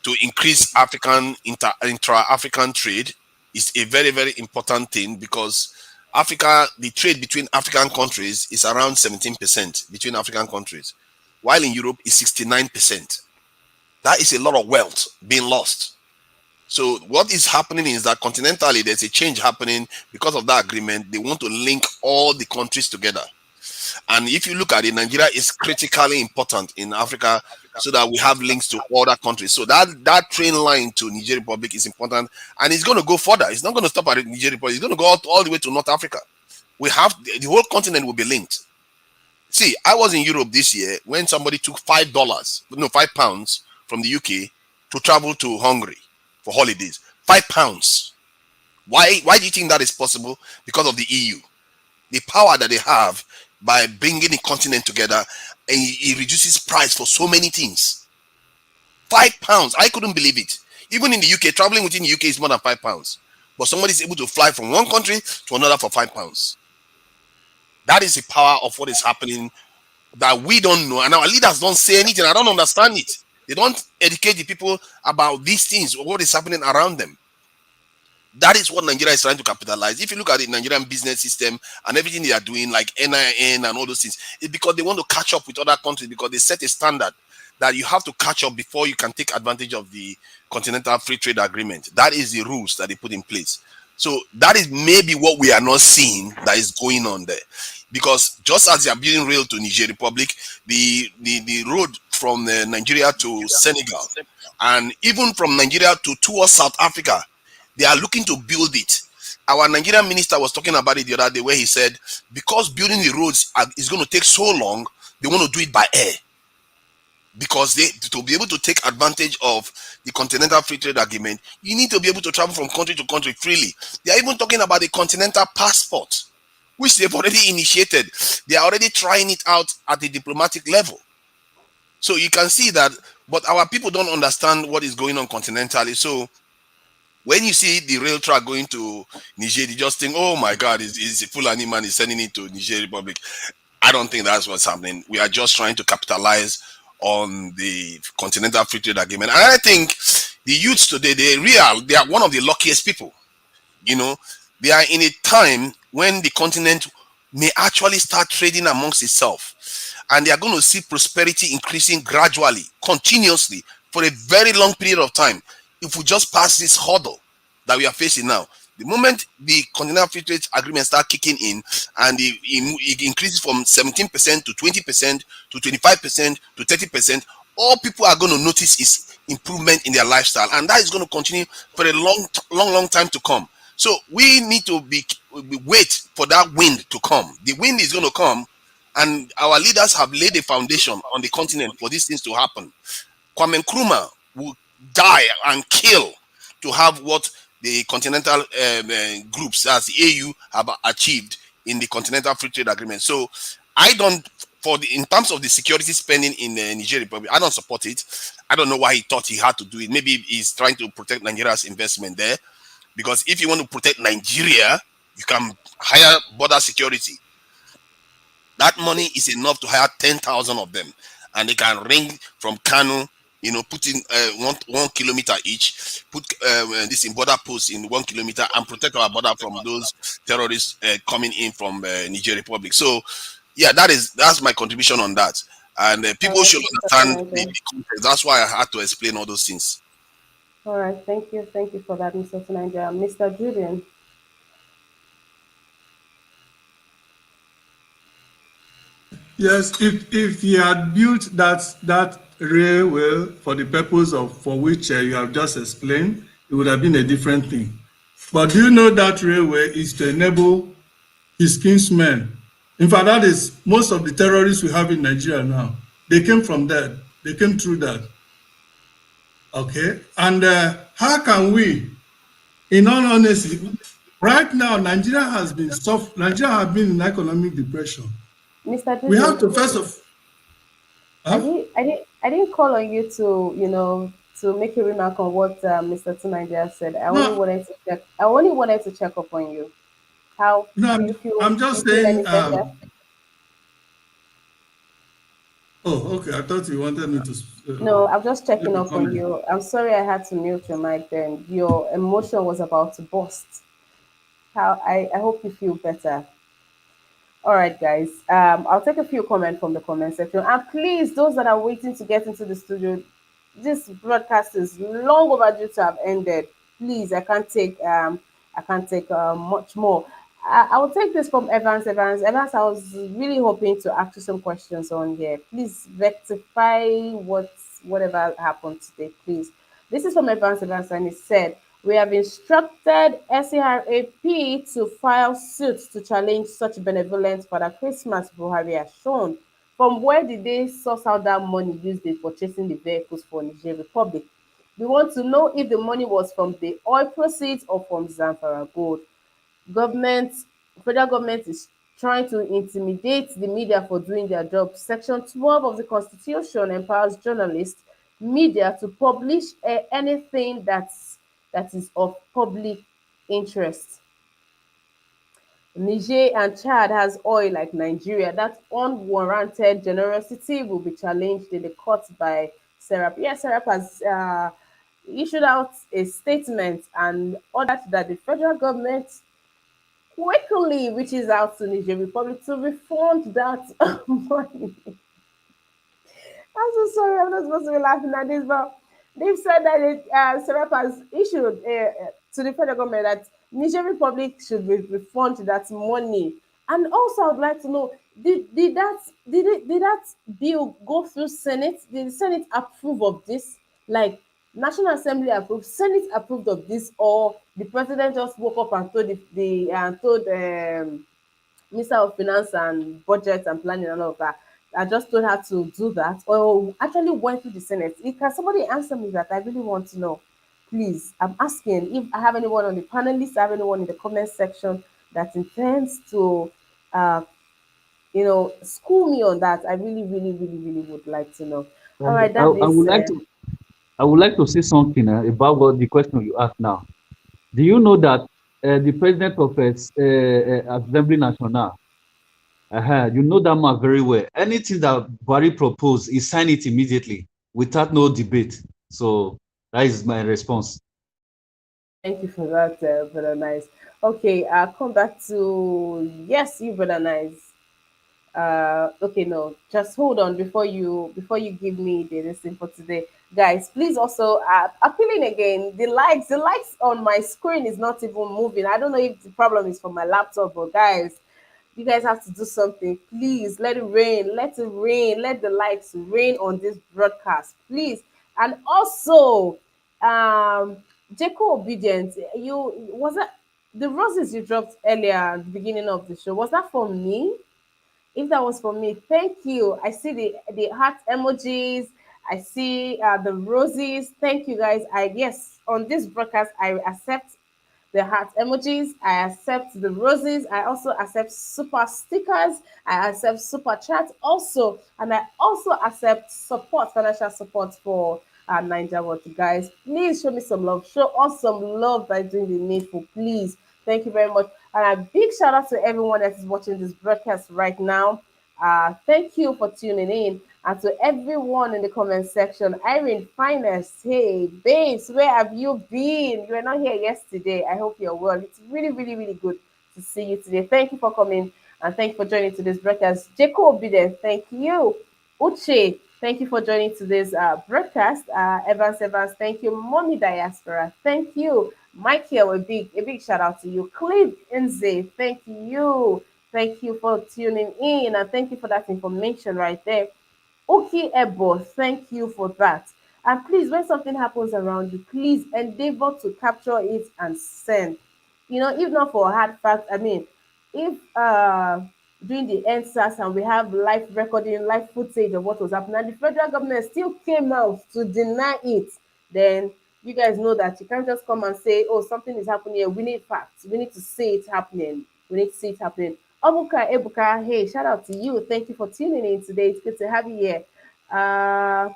to increase African intra-African trade is a very, very important thing, because the trade between African countries is around 17% between African countries, while in Europe is 69%. That is a lot of wealth being lost. So what is happening is that continentally there's a change happening because of that agreement. They want to link all the countries together. And if you look at it, Nigeria is critically important in Africa so that we have links to other countries. So that train line to Niger Republic is important, and it's going to go further. It's not going to stop at Niger Republic. It's going to go all the way to North Africa. We have the whole continent will be linked. See, I was in Europe this year when somebody took £5 from the UK to travel to Hungary for holidays. £5. Why do you think that is possible? Because of the EU, the power that they have by bringing the continent together, and it reduces price for so many things. £5, I couldn't believe it. Even in the UK, traveling within the UK is more than £5, but somebody is able to fly from one country to another for £5. That is the power of what is happening that we don't know, and our leaders don't say anything. I don't understand it. They don't educate the people about these things or what is happening around them. That is what Nigeria is trying to capitalize. If you look at the Nigerian business system and everything they are doing, like NIN and all those things, it's because they want to catch up with other countries, because they set a standard that you have to catch up before you can take advantage of the Continental Free Trade Agreement. That is the rules that they put in place. So that is maybe what we are not seeing that is going on there. Because just as they are building rail to Niger Republic, the road from Nigeria to Senegal, and even from Nigeria to towards South Africa, they are looking to build it. Our Nigerian minister was talking about it the other day, where he said because building the roads is going to take so long, they want to do it by air, because they, to be able to take advantage of the Continental Free Trade Agreement, you need to be able to travel from country to country freely. They are even talking about the Continental Passport, which they've already initiated. They are already trying it out at the diplomatic level. So you can see that, but our people don't understand what is going on continentally. So when you see the rail track going to Niger, you just think, oh my God, is a Fulani man is sending it to Niger Republic. I don't think that's what's happening. We are just trying to capitalize on the Continental Free Trade Agreement. And I think the youths today, they are one of the luckiest people. You know, they are in a time when the continent may actually start trading amongst itself, and they are going to see prosperity increasing gradually, continuously, for a very long period of time, if we just pass this hurdle that we are facing now. The moment the Continental Free Trade Agreement start kicking in, and it increases from 17% to 20% to 25% to 30%, all people are going to notice is improvement in their lifestyle, and that is going to continue for a long time to come. So we need to wait for that wind to come. The wind is going to come, and our leaders have laid a foundation on the continent for these things to happen. Kwame Nkrumah will die and kill to have what the continental groups, as the AU, have achieved in the Continental Free Trade Agreement. So I don't, in terms of the security spending in the Niger Republic, I don't support it. I don't know why he thought he had to do it. Maybe he's trying to protect Nigeria's investment there. Because if you want to protect Nigeria, you can hire border security. That money is enough to hire 10,000 of them, and they can ring from Kano, put in 1 kilometer each, put this in border posts in 1 kilometer, and protect our border from those terrorists coming in from Niger Republic. So, yeah, that's my contribution on that. And All people right, should Mr. understand the Senator. context. That's why I had to explain all those things. All right, thank you for that, Mr. Senator. Mr. Julian. Yes, if he had built that railway for the purpose of for which you have just explained, it would have been a different thing. But do you know that railway is to enable his kinsmen? In fact, that is most of the terrorists we have in Nigeria now. They came from that. They came through that. Okay, and how can we, in all honesty, right now Nigeria has been soft. Nigeria has been in economic depression. Mr. We have Julian, to first of, huh? I didn't call on you to, to make a remark on what Mr. Tunaja said. No, I only wanted to check up on you. How no, do you feel? I'm Do you just feel any saying. better? Oh, okay. I thought you wanted me to No, I'm just checking make a up on comment. you. I'm sorry I had to mute your mic then. Your emotion was about to burst. I hope you feel better. All right, guys. I'll take a few comments from the comment section. And please, those that are waiting to get into the studio, this broadcast is long overdue to have ended. Please, I can't take much more. I will take this from Evans. Evans, I was really hoping to ask you some questions on here. Please rectify whatever happened today, please. This is from Evans, and it said, we have instructed SARAP to file suits to challenge such benevolence Father Christmas Buhari has shown. From where did they source out that money used in purchasing the vehicles for Niger Republic? We want to know if the money was from the oil proceeds or from Zamfara Gold. Government, federal government is trying to intimidate the media for doing their job. Section 12 of the Constitution empowers journalists, media to publish anything that is of public interest. Niger and Chad has oil like Nigeria. That unwarranted generosity will be challenged in the courts by Serap. Yes, Serap has issued out a statement and ordered that the federal government quickly reaches out to Niger Republic to refund that money. I'm so sorry, I'm not supposed to be laughing at this, but they've said that Serap has issued to the federal government that Niger Republic should refund that money. And also, I'd like to know, did that bill go through Senate? Did the Senate approve of this? Like National Assembly approved, Senate approved of this, or the president just woke up and told told Minister of Finance and Budget and Planning and all of that. I just told her to do that, or actually went through the Senate. Can somebody answer me that? I really want to know. Please, I'm asking if I have anyone on the panel list, I have anyone in the comment section that intends to, uh, school me on that. I really, really, really, really would like to know. All right, I, that I is would like to I would like to say something about what the question you asked now. Do you know that the president of Assembly National, you know that man very well. Anything that Buhari proposed, he signed it immediately without no debate. So that is my response. Thank you for that, brother nice. Okay, I'll come back to yes, you brother nice. Okay, no, just hold on before you give me the listing for today, guys. Please also appealing again. The likes on my screen is not even moving. I don't know if the problem is for my laptop, but guys, you guys have to do something. Please let it rain. Let it rain. Let the lights rain on this broadcast, please. And also, um, Jacob Obedient, you was that the roses you dropped earlier at the beginning of the show? Was that for me? If that was for me, thank you. I see the heart emojis. I see the roses. Thank you guys. I yes, on this broadcast I accept the heart emojis. I accept the roses. I also accept super stickers. I accept super chats also, and I also accept support, financial support for Niger World. Guys, please show me some love. Show us some love by doing the needful, please. Thank you very much. And a big shout out to everyone that is watching this broadcast right now. Thank you for tuning in. And to everyone in the comment section, Irene Finest, hey, babes, where have you been? You were not here yesterday. I hope you're well. It's really, really, really good to see you today. Thank you for coming and thank you for joining today's broadcast. Jacob Biden, thank you. Uche, thank you for joining today's broadcast. Evans, thank you. Mommy Diaspora, thank you. Michael, a big shout out to you. Cliff Nze, thank you. Thank you for tuning in and thank you for that information right there. Okay, Ebo, thank you for that. And please, when something happens around you, please endeavor to capture it and send. If not for a hard fact, I mean, if during the NSAS and we have live recording, live footage of what was happening, and the federal government still came out to deny it, then you guys know that you can't just come and say, oh, something is happening here. We need facts. We need to see it happening. We need to see it happening. Obuka Ebuka, hey, shout out to you. Thank you for tuning in today. It's good to have you here. Uh,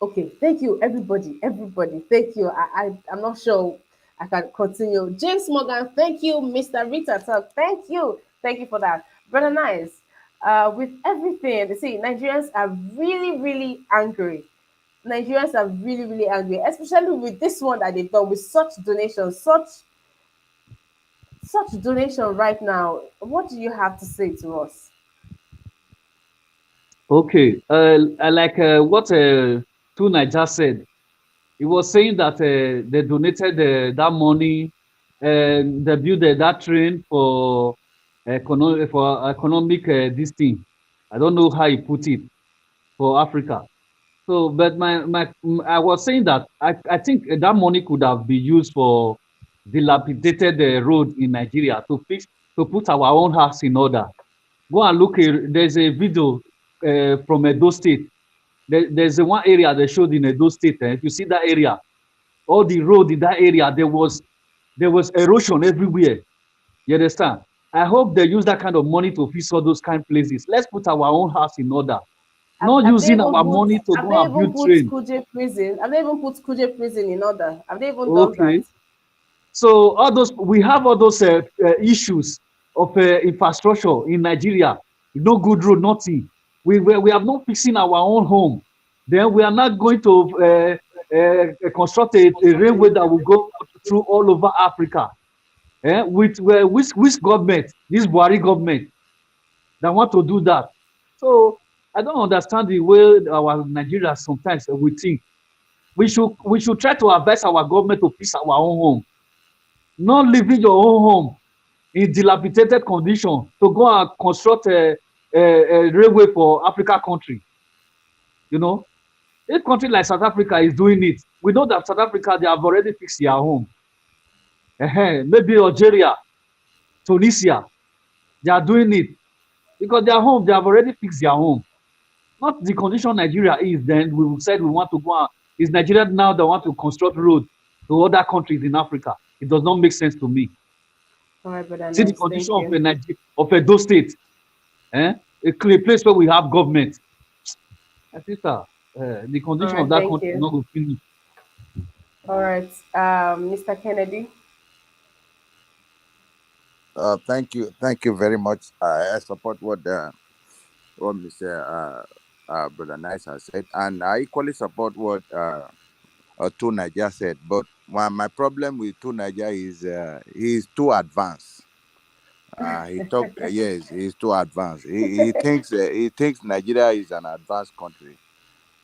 okay, thank you, everybody. Everybody, thank you. I'm not sure I can continue. James Morgan, thank you. Mr. Rita Talk, thank you. Thank you for that. Brother Nice, with everything, see, Nigerians are really, really angry. Nigerians are really, really angry, especially with this one that they've done with such donations, such donation right now. What do you have to say to us? Okay, I like what Tuna just said. He was saying that they donated that money and they built that train for economic this thing. I don't know how he put it for Africa. So, but I was saying that I think that money could have been used for dilapidated road in Nigeria to put our own house in order. Go and look. There's a video from Edo State. There's a one area they showed in Edo State. If you see that area, all the road in that area, there was erosion everywhere. You understand? I hope they use that kind of money to fix all those kind of places. Let's put our own house in order. Not Have they using even our put money to have go they and even build put train. Kuje prison? Have they even put Kuje prison in order? Have they even done that? Okay. So all those we have all those issues. of infrastructure in Nigeria. No good road, nothing. We have not fixing our own home. Then we are not going to construct a railway that will go through all over Africa. With which government, this Buhari government, that want to do that. So I don't understand the way our Nigerians sometimes we think. We should try to advise our government to fix our own home, not living your own home in dilapidated condition to go and construct a railway for Africa country. You know, if country like South Africa is doing it, we know that South Africa they have already fixed their home. Maybe Algeria, Tunisia, they are doing it because their home they have already fixed their home. Not the condition Nigeria is. Then we said we want to go and is Nigeria now that want to construct road to other countries in Africa? It does not make sense to me. All right, brother, See the nice. condition Thank of you. a those state, a place where we have government. My sister, the All condition of right, that thank country is you. not going to finish. All right, Mr. Kennedy. Thank you very much. I support what Mr. Brother Nice has said, and I equally support what Two Niger said. But my problem with Two Niger is he's too advanced. He talk yes, he's too advanced. He thinks Nigeria is an advanced country.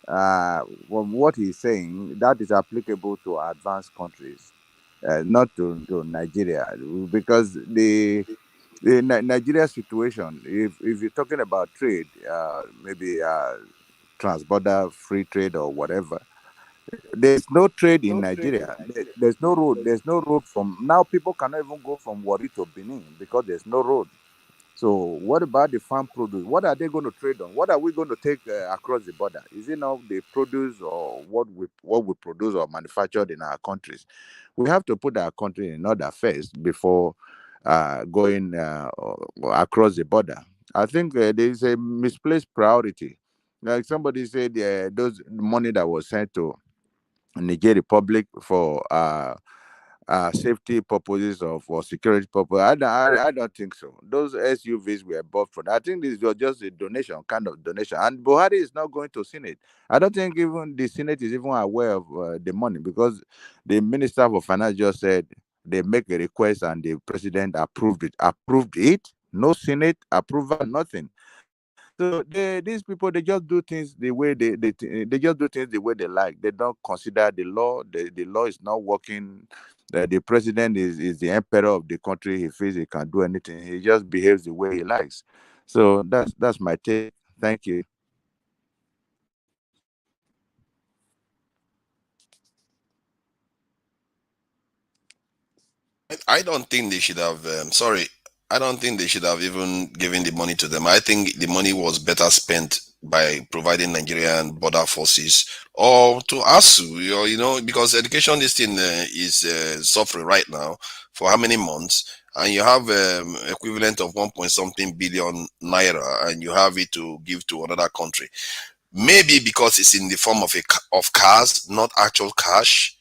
From what he's saying, that is applicable to advanced countries, not to Nigeria, because the Nigeria situation. If you're talking about trade, maybe transborder free trade or whatever, there's no trade in Nigeria. There's no road. There's no road from now. People cannot even go from Warri to Benin because there's no road. So what about the farm produce? What are they going to trade on? What are we going to take across the border? Is it now the produce or what we produce or manufactured in our countries? We have to put our country in order first before going across the border. I think there is a misplaced priority. Like somebody said, those money that was sent to Niger Republic for safety purposes or for security purposes. I don't think so. Those SUVs were bought for that. I think this was just a donation, kind of donation. And Buhari is not going to Senate. I don't think even the Senate is even aware of the money because the Minister for Finance just said they make a request and the president approved it. Approved it. No Senate approval, nothing. So these people they just do things the way they just do things the way they like. They don't consider the law. The law is not working. The president is the emperor of the country. He feels he can do anything. He just behaves the way he likes. So that's my take. Thank you. I don't think they should have. Sorry, I don't think they should have even given the money to them. I think the money was better spent by providing Nigerian border forces or to ASU. Because education this thing is suffering right now for how many months, and you have equivalent of 1 point something billion naira, and you have it to give to another country. Maybe because it's in the form of of cars, not actual cash.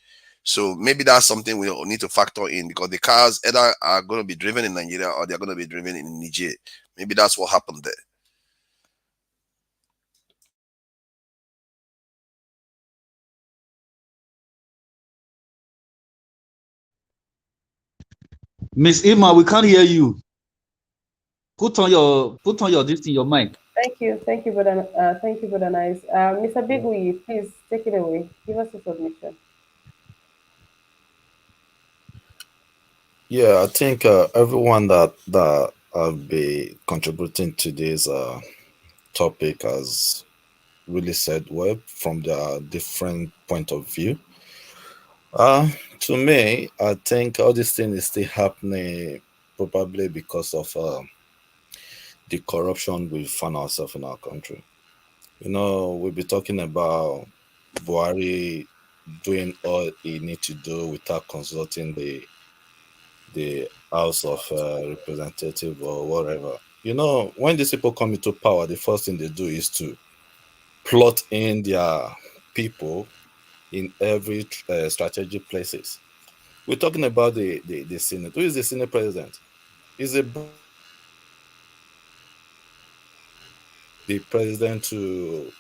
So maybe that's something we need to factor in because the cars either are going to be driven in Nigeria or they're going to be driven in Niger. Maybe that's what happened there. Miss Emma, we can't hear you. Put on your this in your mic. Thank you, brother. Thank you, brother. Nice. Mr. Bigwee, please take it away. Give us a submission. Yeah, I think everyone that have been contributing to this topic has really said well from their different point of view. Uh, to me, I think all this thing is still happening probably because of the corruption we find ourselves in our country. We'll be talking about Buhari doing all he need to do without consulting the House of Representative or whatever. When these people come into power, the first thing they do is to plot in their people in every strategic places. We're talking about the Senate. Who is the Senate president? He's a brother. the president to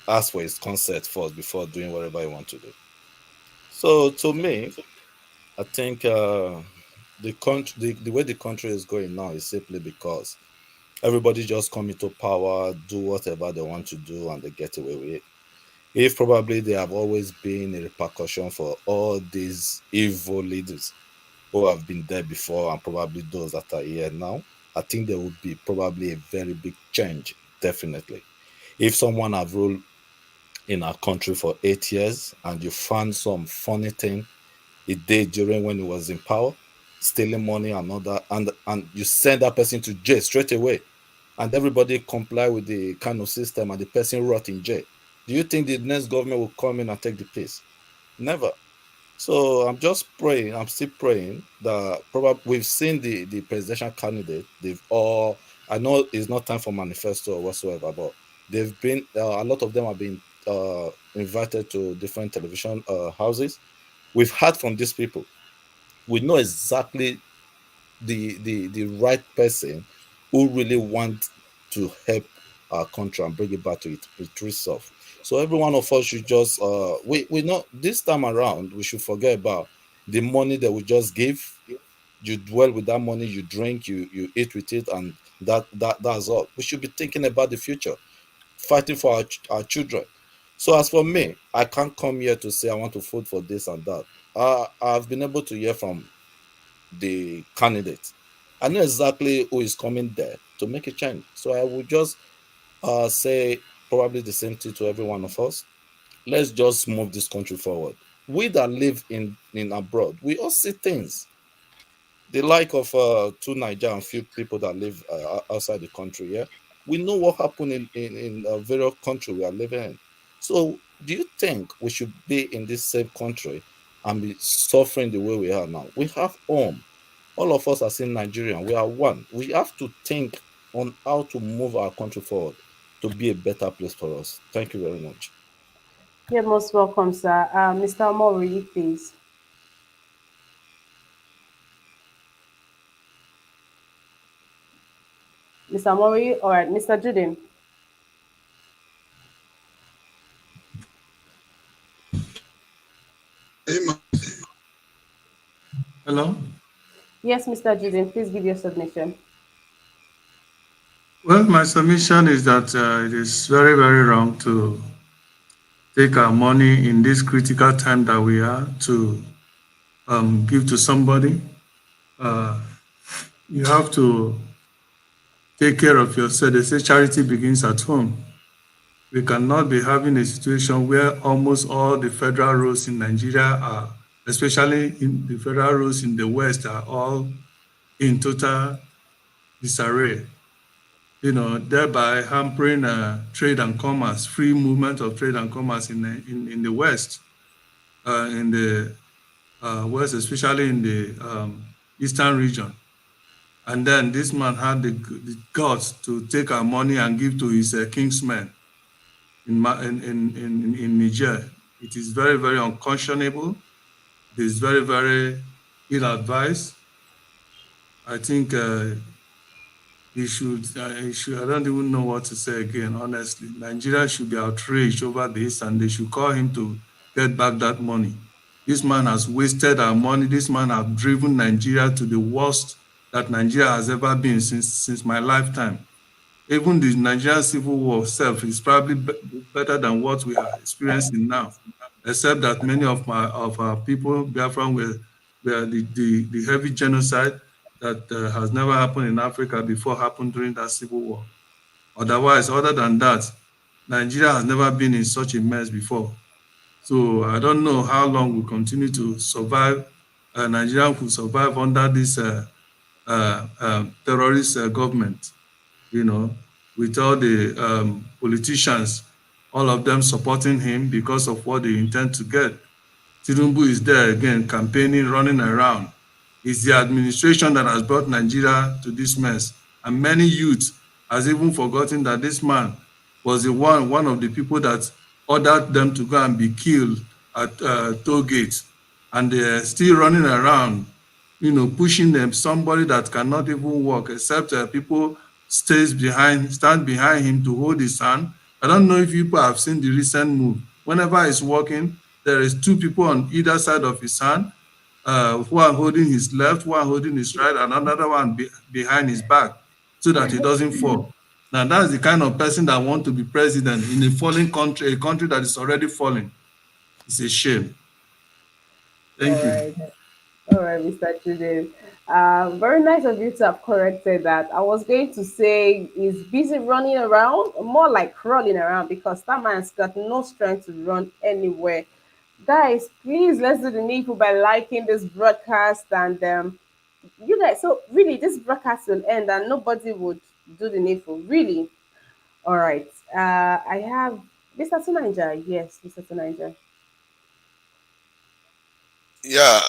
ask for his consent first before doing whatever he wants to do. So to me, I think the way the country is going now is simply because everybody just come into power, do whatever they want to do, and they get away with it. If probably they have always been a repercussion for all these evil leaders who have been there before and probably those that are here now, I think there would be probably a very big change, definitely. If someone have ruled in our country for 8 years and you found some funny thing he did during when he was in power, stealing money and all that, and you send that person to jail straight away, and everybody comply with the kind of system and the person rot in jail. Do you think the next government will come in and take the place? Never. So I'm just praying. I'm still praying that probably we've seen the presidential candidate. They've all. I know it's not time for manifesto or whatsoever, but they've been a lot of them have been invited to different television houses. We've heard from these people. We know exactly the right person who really want to help our country and bring it back to its true self. So every one of us should just we know this time around we should forget about the money that we just give. You dwell with that money, you drink, you eat with it, and that's all. We should be thinking about the future, fighting for our children. So as for me, I can't come here to say I want to vote for this and that. I've been able to hear from the candidates. I know exactly who is coming there to make a change. So I would just say probably the same thing to every one of us. Let's just move this country forward. We that live in abroad, we all see things. The like of two Niger and few people that live outside the country. Yeah, we know what happened in various country we are living in. So do you think we should be in this same country and be suffering the way we are now? We have home. All of us are same Nigerian. We are one. We have to think on how to move our country forward to be a better place for us. Thank you very much. You're most welcome, sir. Mr. Mori, please. Mr. Mori, all right. Mr. Judin. Hello? Yes, Mr. Judin, please give your submission. Well, my submission is that it is very, very wrong to take our money in this critical time that we are to give to somebody. Uh, you have to take care of yourself. They say charity begins at home. We cannot be having a situation where almost all the federal roads in Nigeria are, especially in the federal roads in the West, are all in total disarray, thereby hampering trade and commerce, free movement of trade and commerce in the West, in the West, especially in the Eastern region. And then this man had the guts to take our money and give to his kingsmen in Niger. It is very, very unconscionable. It is very, very ill-advised. I think I don't even know what to say again, honestly. Nigeria should be outraged over this and they should call him to get back that money. This man has wasted our money. This man has driven Nigeria to the worst that Nigeria has ever been since my lifetime. Even the Nigerian civil war itself is probably better than what we are experiencing now, except that many of our people, Biafran, were the heavy genocide that has never happened in Africa before happened during that civil war. Otherwise, other than that, Nigeria has never been in such a mess before. So I don't know how long we'll continue to survive. Nigeria will survive under this terrorist government, with all the politicians, all of them supporting him because of what they intend to get. Tinubu is there again, campaigning, running around. It's the administration that has brought Nigeria to this mess. And many youths has even forgotten that this man was one of the people that ordered them to go and be killed at toll gates. And they're still running around, pushing them, somebody that cannot even walk, except people stand behind him to hold his hand. I don't know if people have seen the recent move. Whenever he's walking, there is two people on either side of his hand, one holding his left, one holding his right, and another one behind his back so that he doesn't fall. Now, that's the kind of person that want to be president in a falling country, a country that is already falling. It's a shame. All Thank you. right. All right, Mr. Chidin. Very nice of you to have corrected that. I was going to say he's busy running around, more like crawling around, because that man's got no strength to run anywhere. Guys, please let's do the needful by liking this broadcast and you guys. So really, this broadcast will end and nobody would do the needful. Really. All right. I have Mr. Tunanja. Yes, Mr. Tunanja. Yeah,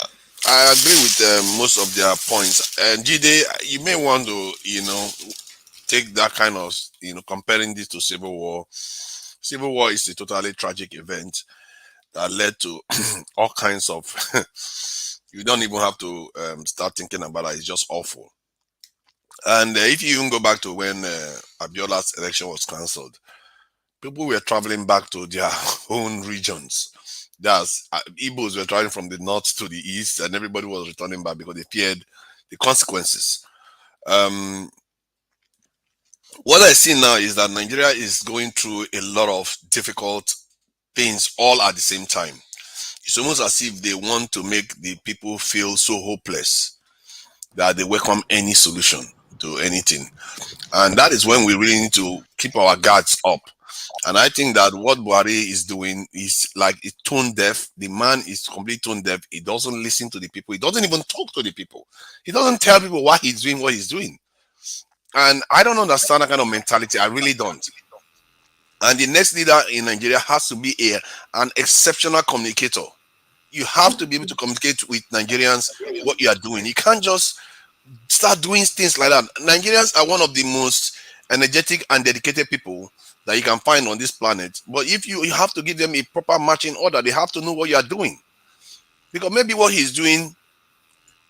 I agree with most of their points. And Jide, you may want to, take that kind of, comparing this to civil war. Civil war is a totally tragic event that led to all kinds of. You don't even have to start thinking about it. It's just awful. And if you even go back to when Abiola's election was cancelled, people were traveling back to their own regions. That's Igbos were traveling from the north to the east, and everybody was returning back because they feared the consequences. Um, what I see now is that Nigeria is going through a lot of difficult things all at the same time. It's almost as if they want to make the people feel so hopeless that they welcome any solution to anything. And that is when we really need to keep our guards up. And I think that what Buhari is doing is like a tone deaf. The man is completely tone deaf. He doesn't listen to the people. He doesn't even talk to the people. He doesn't tell people why he's doing what he's doing. And I don't understand that kind of mentality. I really don't. And the next leader in Nigeria has to be an exceptional communicator. You have to be able to communicate with Nigerians what you are doing. You can't just start doing things like that. Nigerians are one of the most energetic and dedicated people that you can find on this planet. But if you have to give them a proper matching order, they have to know what you are doing. Because maybe what he's doing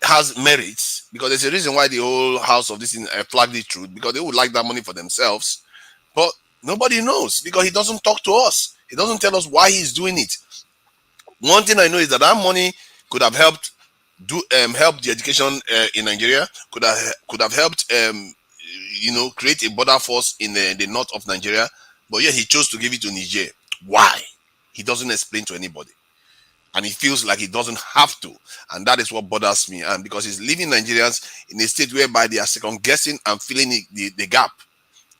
has merits. Because there's a reason why the whole house of this flagged the truth. Because they would like that money for themselves. But nobody knows because he doesn't talk to us. He doesn't tell us why he's doing it. One thing I know is that money could have helped help the education in Nigeria. Could have helped create a border force in the north of Nigeria. But yeah, he chose to give it to Niger. Why? He doesn't explain to anybody, and he feels like he doesn't have to, and that is what bothers me. And because he's leaving Nigerians in a state whereby they are second guessing and filling the gap.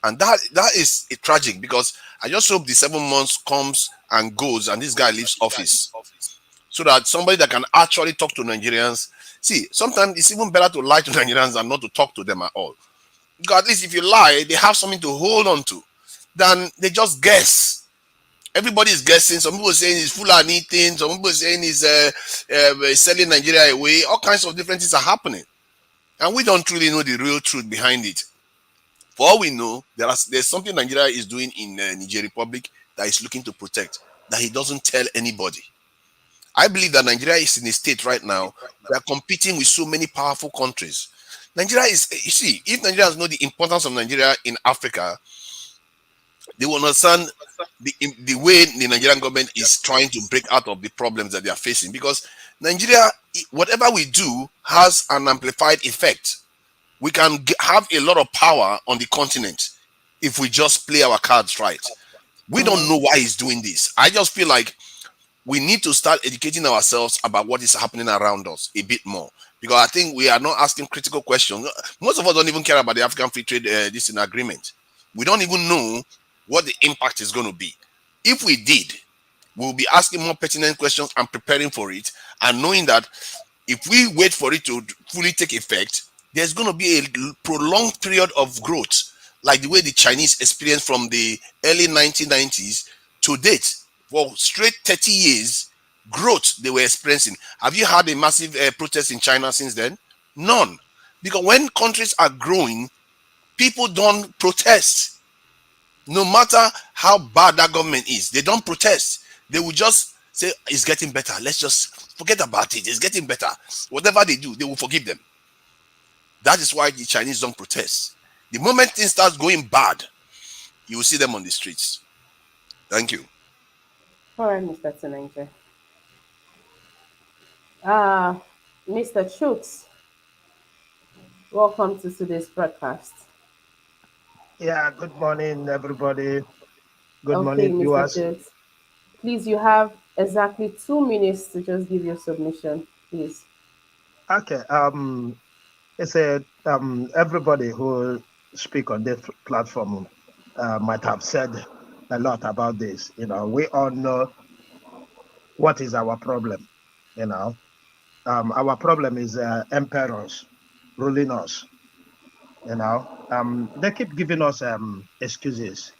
And that is tragic because I just hope the 7 months comes and goes and this guy leaves office so that somebody that can actually talk to Nigerians. See, sometimes it's even better to lie to Nigerians than not to talk to them at all. Because at least if you lie, they have something to hold on to. Then they just guess. Everybody is guessing. Some people are saying it's Fulani thing. Some people are saying it's selling Nigeria away. All kinds of different things are happening. And we don't truly know the real truth behind it. For all we know, there's something Nigeria is doing in Niger Republic that is looking to protect, that he doesn't tell anybody. I believe that Nigeria is in a state right now we are competing with so many powerful countries. Nigeria is, you see, if Nigerians know the importance of Nigeria in Africa, they will understand the way the Nigerian government is trying to break out of the problems that they are facing. Because Nigeria, whatever we do, has an amplified effect. We can have a lot of power on the continent if we just play our cards right. We don't know why he's doing this. I just feel like we need to start educating ourselves about what is happening around us a bit more. Because I think we are not asking critical questions. Most of us don't even care about the African Free Trade agreement. We don't even know what the impact is going to be. If we did, we'll be asking more pertinent questions and preparing for it, and knowing that if we wait for it to fully take effect, there's going to be a prolonged period of growth, like the way the Chinese experienced from the early 1990s to date. For straight 30 years, growth they were experiencing. Have you had a massive protest in China since then? None. Because when countries are growing, people don't protest. No matter how bad that government is, they don't protest. They will just say, it's getting better. Let's just forget about it. It's getting better. Whatever they do, they will forgive them. That is why the Chinese don't protest. The moment things start going bad, you will see them on the streets. Thank you. All right, Mr. Tenenge. Uh, Mr. Schutz, welcome to today's broadcast. Yeah, good morning, everybody. Good Okay, morning, Mr. viewers. Schutz, please, you have exactly 2 minutes to just give your submission, please. Okay, it's a everybody who speak on this platform might have said a lot about this. We all know what is our problem. You know, our problem is emperors ruling us. They keep giving us excuses.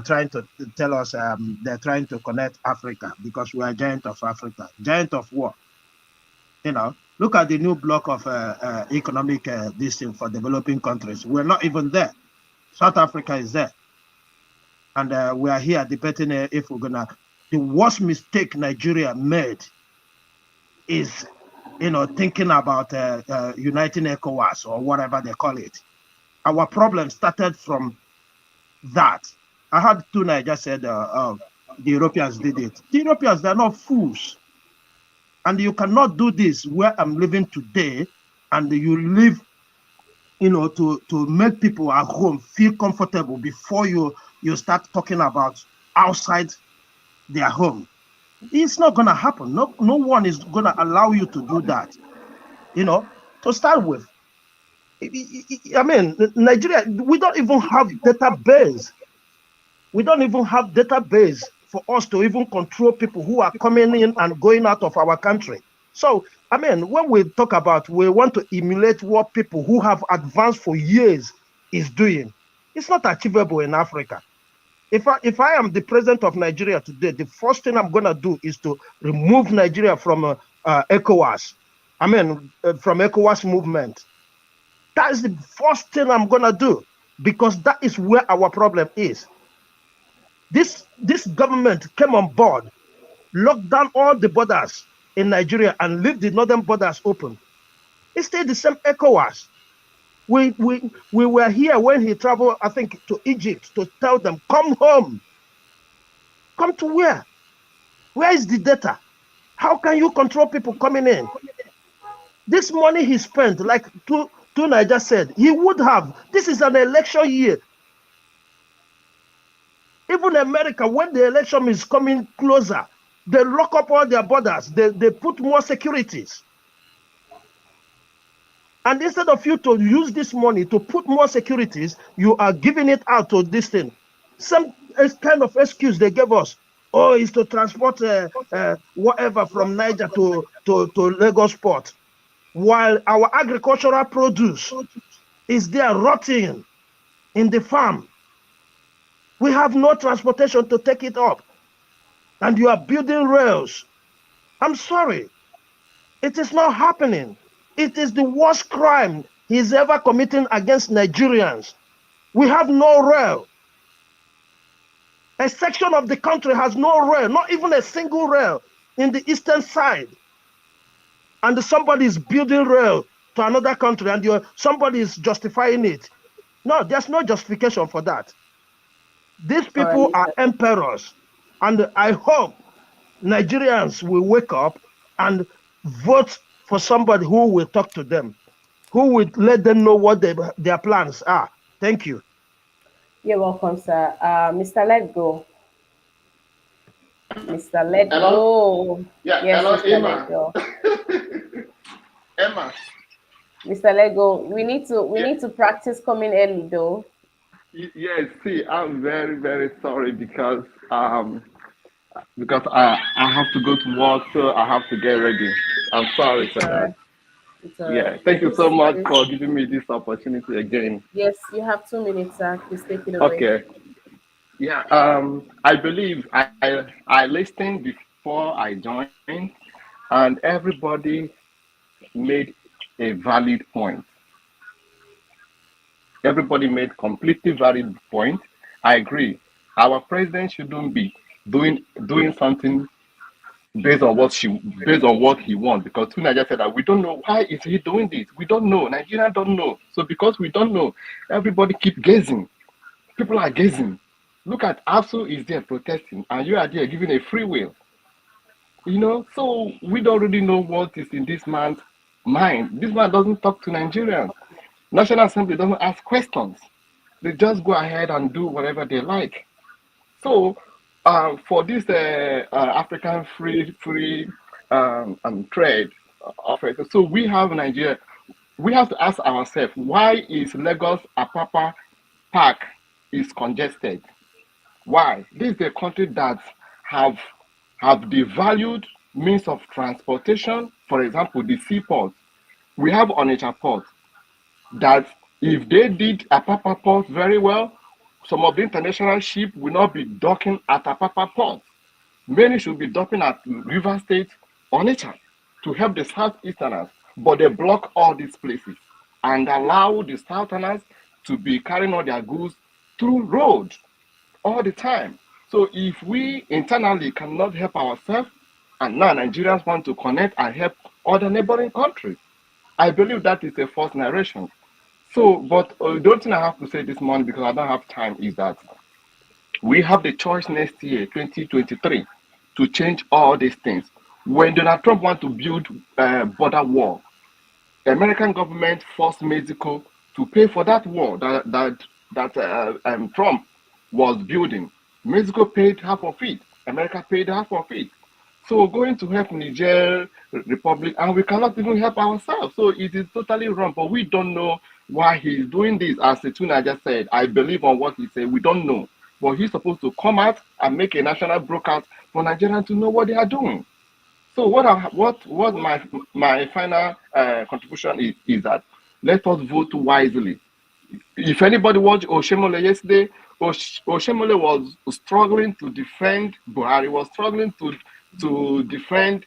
Trying to tell us they're trying to connect Africa because we are giant of Africa. Giant of what? Look at the new block of economic this thing for developing countries. We're not even there. South Africa is there. And we are here debating if we're gonna. The worst mistake Nigeria made is, thinking about uniting ECOWAS or whatever they call it. Our problem started from that. I had two Niger said the Europeans did it. The Europeans, they're not fools. And you cannot do this where I'm living today, and you live, to make people at home feel comfortable before you start talking about outside their home. It's not gonna happen. No one is gonna allow you to do that. To start with, I mean, Nigeria, we don't even have database. We don't even have database for us to even control people who are coming in and going out of our country. So, I mean, when we talk about we want to emulate what people who have advanced for years is doing, it's not achievable in Africa. If I am the president of Nigeria today, the first thing I'm gonna do is to remove Nigeria from ECOWAS. I mean, from ECOWAS movement. That is the first thing I'm gonna do because that is where our problem is. This government came on board, locked down all the borders in Nigeria and leave the northern borders open. It stayed the same ECOWAS. We were here when he traveled, I think, to Egypt to tell them, come home. Come to where? Where is the data? How can you control people coming in? This money he spent, like two Niger said, he would have. This is an election year. Even America, when the election is coming closer, they lock up all their borders. They put more securities. And instead of you to use this money to put more securities, you are giving it out to this thing. Some kind of excuse they gave us. Oh, is to transport whatever from Niger to Lagos port. While our agricultural produce is there rotting in the farm. We have no transportation to take it up. And you are building rails. I'm sorry. It is not happening. It is the worst crime he's ever committing against Nigerians. We have no rail. A section of the country has no rail, not even a single rail in the eastern side. And somebody is building rail to another country and somebody is justifying it. No, there's no justification for that. These All right, people are Mr. emperors. And I hope Nigerians will wake up and vote for somebody who will talk to them, who will let them know what their plans are. Thank you. You're welcome, sir. Mr. Let Go. Mr. Let Hello? Go. Yeah, Yes, hello, Mr. Let Emma. Go. Emma. Mr. Let Go. We Yeah, need to practice coming early though. yes, see, I'm very, very sorry because I have to go to work, so I have to get ready. I'm sorry It's for all that. right. It's all right. Yeah, thank you so much Please. for giving me this opportunity again. Yes, you have 2 minutes, sir. Please take it away. Okay. Yeah, I believe I listened before I joined, and everybody made a valid point. Everybody made completely valid point. I agree. Our president shouldn't be doing something based on based on what he wants. Because Nigeria said that we don't know why is he doing this. We don't know. Nigeria don't know. So because we don't know, everybody keep gazing. People are gazing. Look at ASU is there protesting, and you are there giving a free will. So we don't really know what is in this man's mind. This man doesn't talk to Nigerians. National Assembly doesn't ask questions. They just go ahead and do whatever they like. So, for this African free trade offer, so we have Nigeria. We have to ask ourselves, why is Lagos Apapa Park is congested? Why? This is a country that have have devalued means of transportation. For example, the seaport. We have Onitsha port that if they did Apapa port very well, some of the international ship will not be docking at Apapa port. Many should be docking at River State, Onitsha, to help the Southeasterners, but they block all these places and allow the Southerners to be carrying all their goods through road all the time. So if we internally cannot help ourselves, and now Nigerians want to connect and help other neighboring countries, I believe that is a false narration. So, but the only thing I have to say this morning, because I don't have time, is that we have the choice next year, 2023, to change all these things. When Donald Trump want to build border wall, the American government forced Mexico to pay for that wall that Trump was building. Mexico paid half of it. America paid half of it. So we're going to help Niger Republic, and we cannot even help ourselves. So it is totally wrong. But we don't know why he's doing this. As the Tuna just said, I believe on what he said. We don't know. But he's supposed to come out and make a national broadcast for Nigerians to know what they are doing. So what my final contribution is that let us vote wisely. If anybody watched Oshemole yesterday, Oshemole was struggling to defend Buhari, was struggling to defend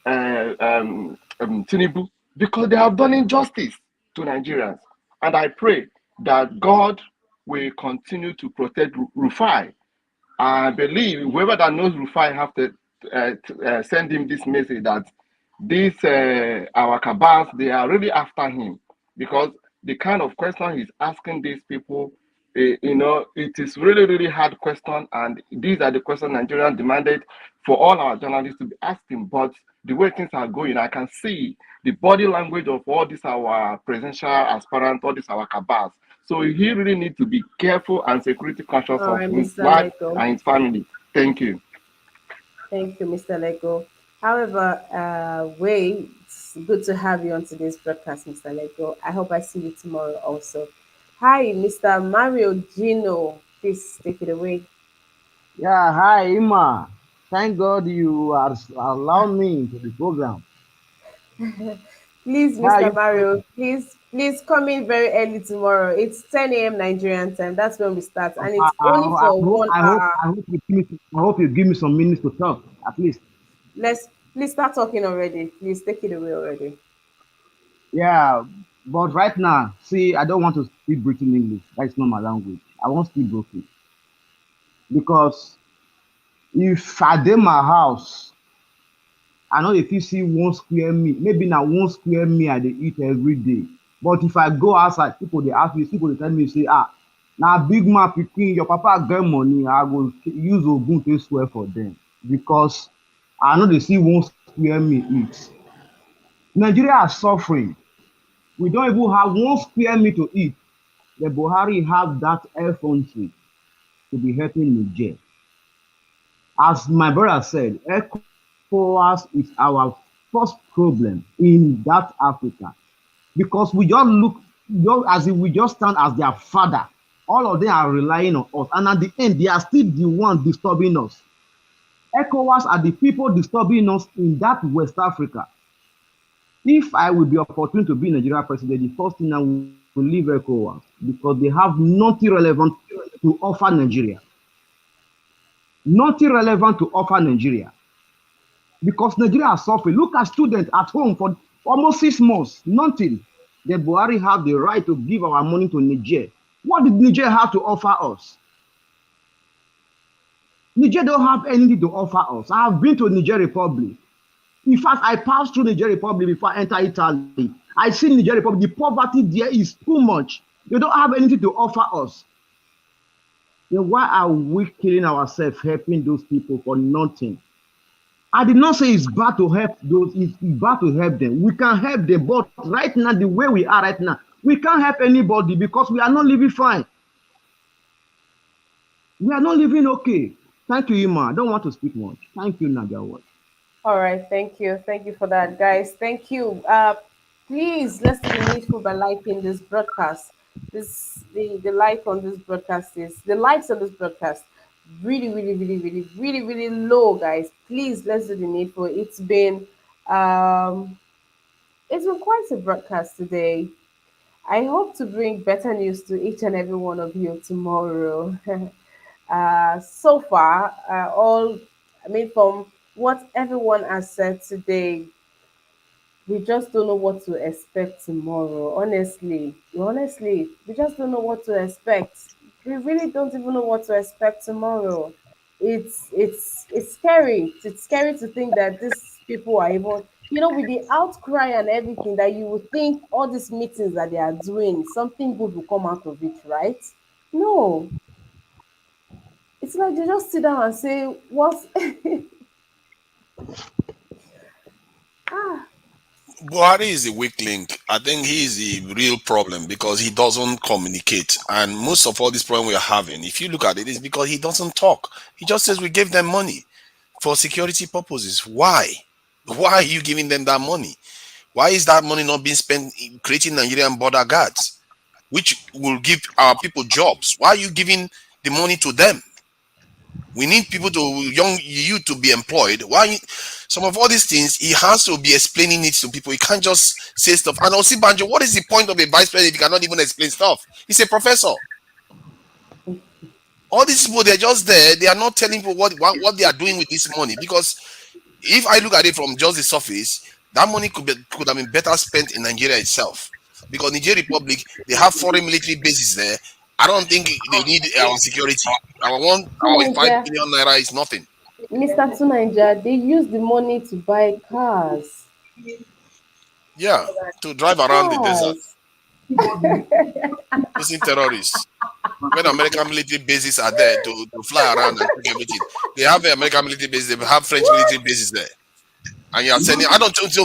Tinubu, because they have done injustice to Nigerians. And I pray that God will continue to protect Rufai. I believe whoever that knows Rufai have to send him this message that these our cabals, they are really after him, because the kind of question he's asking these people, it is really, really hard question, and these are the questions Nigerians demanded for all our journalists to be asking. But the way things are going, I can see the body language of all these our presidential aspirants, all these our cabals. So he really needs to be careful and security conscious All of right, his Mr. life Lego. and his family. Thank you. Thank you, Mr. Lego. However, it's good to have you on today's broadcast, Mr. Lego. I hope I see you tomorrow also. Hi, Mr. Mario Gino. Please take it away. Yeah, hi, Ima. Thank God you are allowed me into the program. Please, Hi, Mr. Mario, please come in very early tomorrow. It's 10 a.m. Nigerian time. That's when we start, and it's only for 1 hour. I hope you give me some minutes to talk, at least. Let's Please start talking already. Please take it away already. Yeah, but right now, see, I don't want to speak Britain English. That's not my language. I won't speak broken. Because if I did my house, I know if you see 1 square meal, maybe now 1 square meal I dey eat every day. But if I go outside, people they ask me, people they tell me, say, now big man pikin, your papa get money, I go use Ogun to swear for them. Because I know they see 1 square meal eat. Nigeria is suffering. We don't even have 1 square meal to eat. The Buhari have that effrontery to be helping Niger. As my brother said, ECOWAS is our first problem in that Africa, because we just look, as if we just stand as their father. All of them are relying on us, and at the end, they are still the ones disturbing us. ECOWAS are the people disturbing us in that West Africa. If I will be opportune to be Nigeria president, the first thing I will leave ECOWAS, because they have nothing relevant to offer Nigeria. Nothing relevant to offer Nigeria. Because Nigeria are suffering. Look at students at home for almost 6 months. Nothing. The Buhari have the right to give our money to Niger. What did Niger have to offer us? Niger don't have anything to offer us. I have been to Niger Republic. In fact, I passed through Niger Republic before I enter Italy. I see Niger Republic. The poverty there is too much. They don't have anything to offer us. Then why are we killing ourselves helping those people for nothing? I did not say it's bad to help those, it's bad to help them. We can help them, but right now, the way we are right now, we can't help anybody because we are not living fine. We are not living okay. Thank you, Ima. I don't want to speak much. Thank you, Nadia. All right, thank you for that, guys. Thank you. Please let's do the needful by liking this broadcast. The like on this broadcast is the likes on this broadcast really low, guys. Please let's do the needful. It's been quite a broadcast today. I hope to bring better news to each and every one of you tomorrow. So far, from what everyone has said today, we just don't know what to expect tomorrow. Honestly, we just don't know what to expect. We really don't even know what to expect tomorrow. It's scary. It's scary to think that these people are even, with the outcry and everything, that you would think all these meetings that they are doing, something good will come out of it, right? No, it's like they just sit down and say, "What?" ah, Buhari is a weak link. I think he is the real problem because he doesn't communicate. And most of all this problem we are having, if you look at it, is because he doesn't talk. He just says we gave them money for security purposes. Why? Why are you giving them that money? Why is that money not being spent in creating Nigerian border guards, which will give our people jobs? Why are you giving the money to them? We need people to young youth to be employed. Why? Some of all these things he has to be explaining it to people. He can't just say stuff. And also, Banjo, what is the point of a vice president if he cannot even explain stuff? He's a professor. All these people, they're just there. They are not telling people what they are doing with this money. Because if I look at it from just the surface, that money could have been better spent in Nigeria itself. Because Niger Republic, they have foreign military bases there. I don't think they need our security. Our 1.5 Tunaja, billion naira is nothing. Mr. Tunaja, they use the money to buy cars. Yeah, to drive around the desert, Cars. facing terrorists. When American military bases are there to fly around and take everything, they have American military bases, they have French What? military bases there. And you are sending, I don't think so.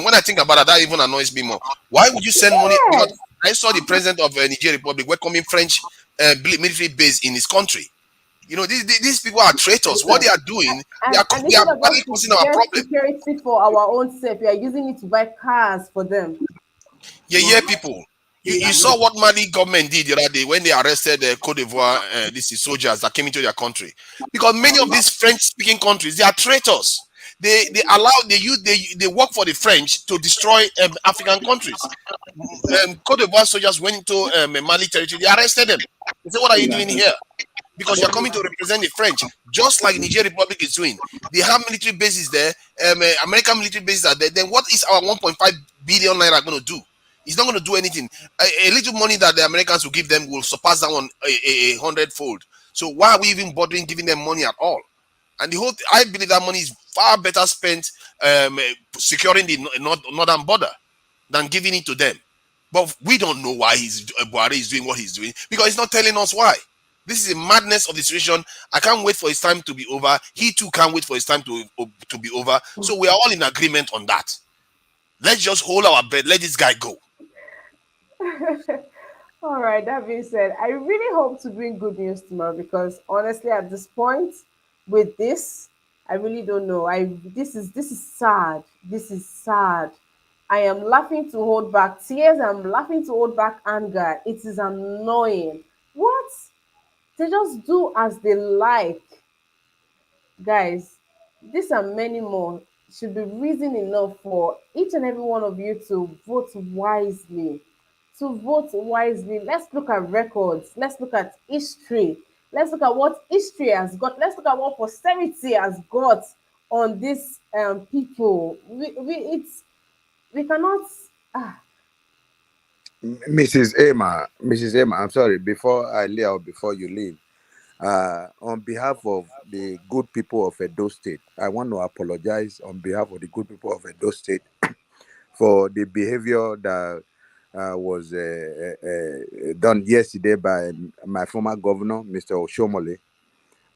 When I think about it, that even annoys me more. Why would you send money? Because Yes. I saw the president of Niger Republic welcoming French military base in his country. These people are traitors. What they are doing, And they are instead of us badly to causing our get problem. security for our own self, we are using it to buy cars for them. Yeah, people. You saw what Mali government did the other day when they arrested the Cote d'Ivoire, these soldiers that came into their country, because many of these French-speaking countries, they are traitors. They allow they work for the French to destroy African countries. Cote d'Ivoire soldiers went into Mali territory. They arrested them. They said, "What are you doing here?" Because you're coming to represent the French, just like Niger Republic is doing. They have military bases there. American military bases are there. Then what is our 1.5 billion naira going to do? It's not going to do anything. A little money that the Americans will give them will surpass that one a hundredfold. So why are we even bothering giving them money at all? And I believe that money is far better spent securing the northern border than giving it to them. But we don't know why Buhari is doing what he's doing because he's not telling us why. This is a madness of the situation. I can't wait for his time to be over. He too can't wait for his time to be over. So we are all in agreement on that. Let's just hold our breath. Let this guy go. All right, that being said, I really hope to bring good news tomorrow because honestly, at this point, with this, I really don't know. This is sad. This is sad. I am laughing to hold back tears. I'm laughing to hold back anger. It is annoying. What? They just do as they like. Guys, this and many more should be reason enough for each and every one of you to vote wisely. To vote wisely. Let's look at records. Let's look at history. Let's look at what history has got. Let's look at what posterity has got on these people. We cannot. Ah, Mrs. Emma, I'm sorry. Before I leave, or before you leave, On behalf of the good people of Edo State, I want to apologize on behalf of the good people of Edo State for the behavior that was done yesterday by my former governor, Mr. Oshomole,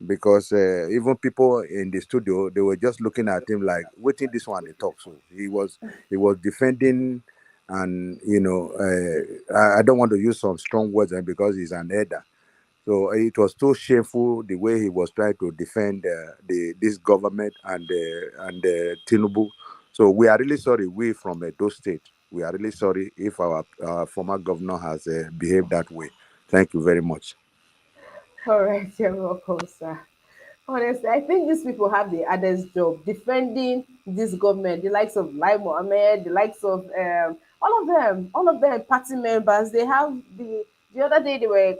because even people in the studio, they were just looking at him like, waiting this one they talk. So he was defending, and I don't want to use some strong words because he's an elder. So it was too shameful the way he was trying to defend this government and Tinubu. So we are really sorry. We from Edo State, we are really sorry if our former governor has behaved that way. Thank you very much. All right, you're welcome, sir. Honestly, I think these people have the hardest job defending this government, the likes of Lai Mohammed, the likes of all of them party members. They have the other day they were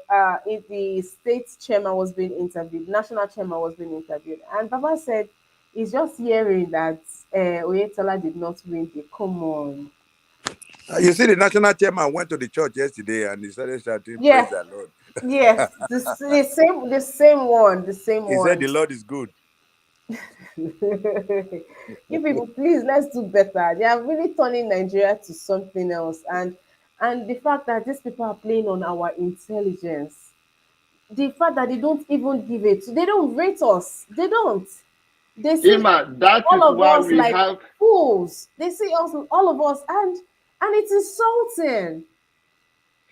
in the state chairman was being interviewed, national chairman was being interviewed, and Baba said he's just hearing that Oyetola did not win the come on. You see, the national chairman went to the church yesterday and he started shouting, "Praise Yeah, the Lord." yes, the same one, the same He said, one. "The Lord is good." You people, please let's do better. They are really turning Nigeria to something else, and the fact that these people are playing on our intelligence, the fact that they don't even give it, they don't rate us. They don't. They see Emma, that all is of why us we like have fools. They see us, all of us, and it's insulting.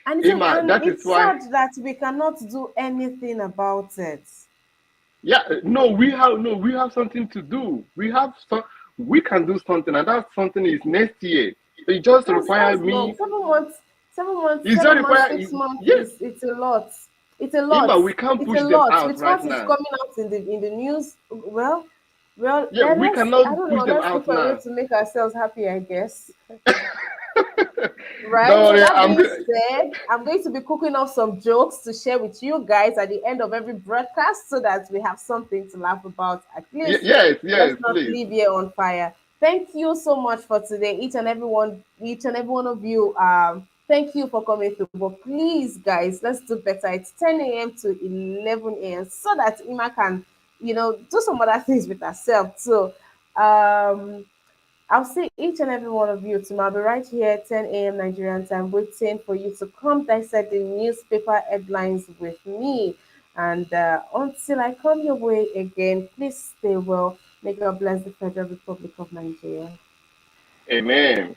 Emma, And that is it's why. sad that we cannot do anything about it. Yeah, no, we have something to do. We can do something, and that something is next year. It just require That's long. me. 7 months, It's just 7 months, require 6 months yes, is it's a lot. It's a lot. Emma, we can't It's a push them lot. out With right what is now. coming out in the news, well, Yeah, then we let's cannot I don't know, push them let's out look for a way now. to make ourselves happy, I guess. Right. Don't So worry, that I'm being good. said, I'm going to be cooking up some jokes to share with you guys at the end of every broadcast so that we have something to laugh about. At least Yes, let's yes, not please. leave here on fire. Thank you so much for today, each and every one of you. Thank you for coming through. But please, guys, let's do better. It's 10 a.m. to 11 a.m. so that Ima can, do some other things with herself. So, I'll see each and every one of you tomorrow. I'll be right here, 10 a.m. Nigerian time, waiting for you to come dissect the newspaper headlines with me. And until I come your way again, please stay well. May God bless the Federal Republic of Nigeria. Amen.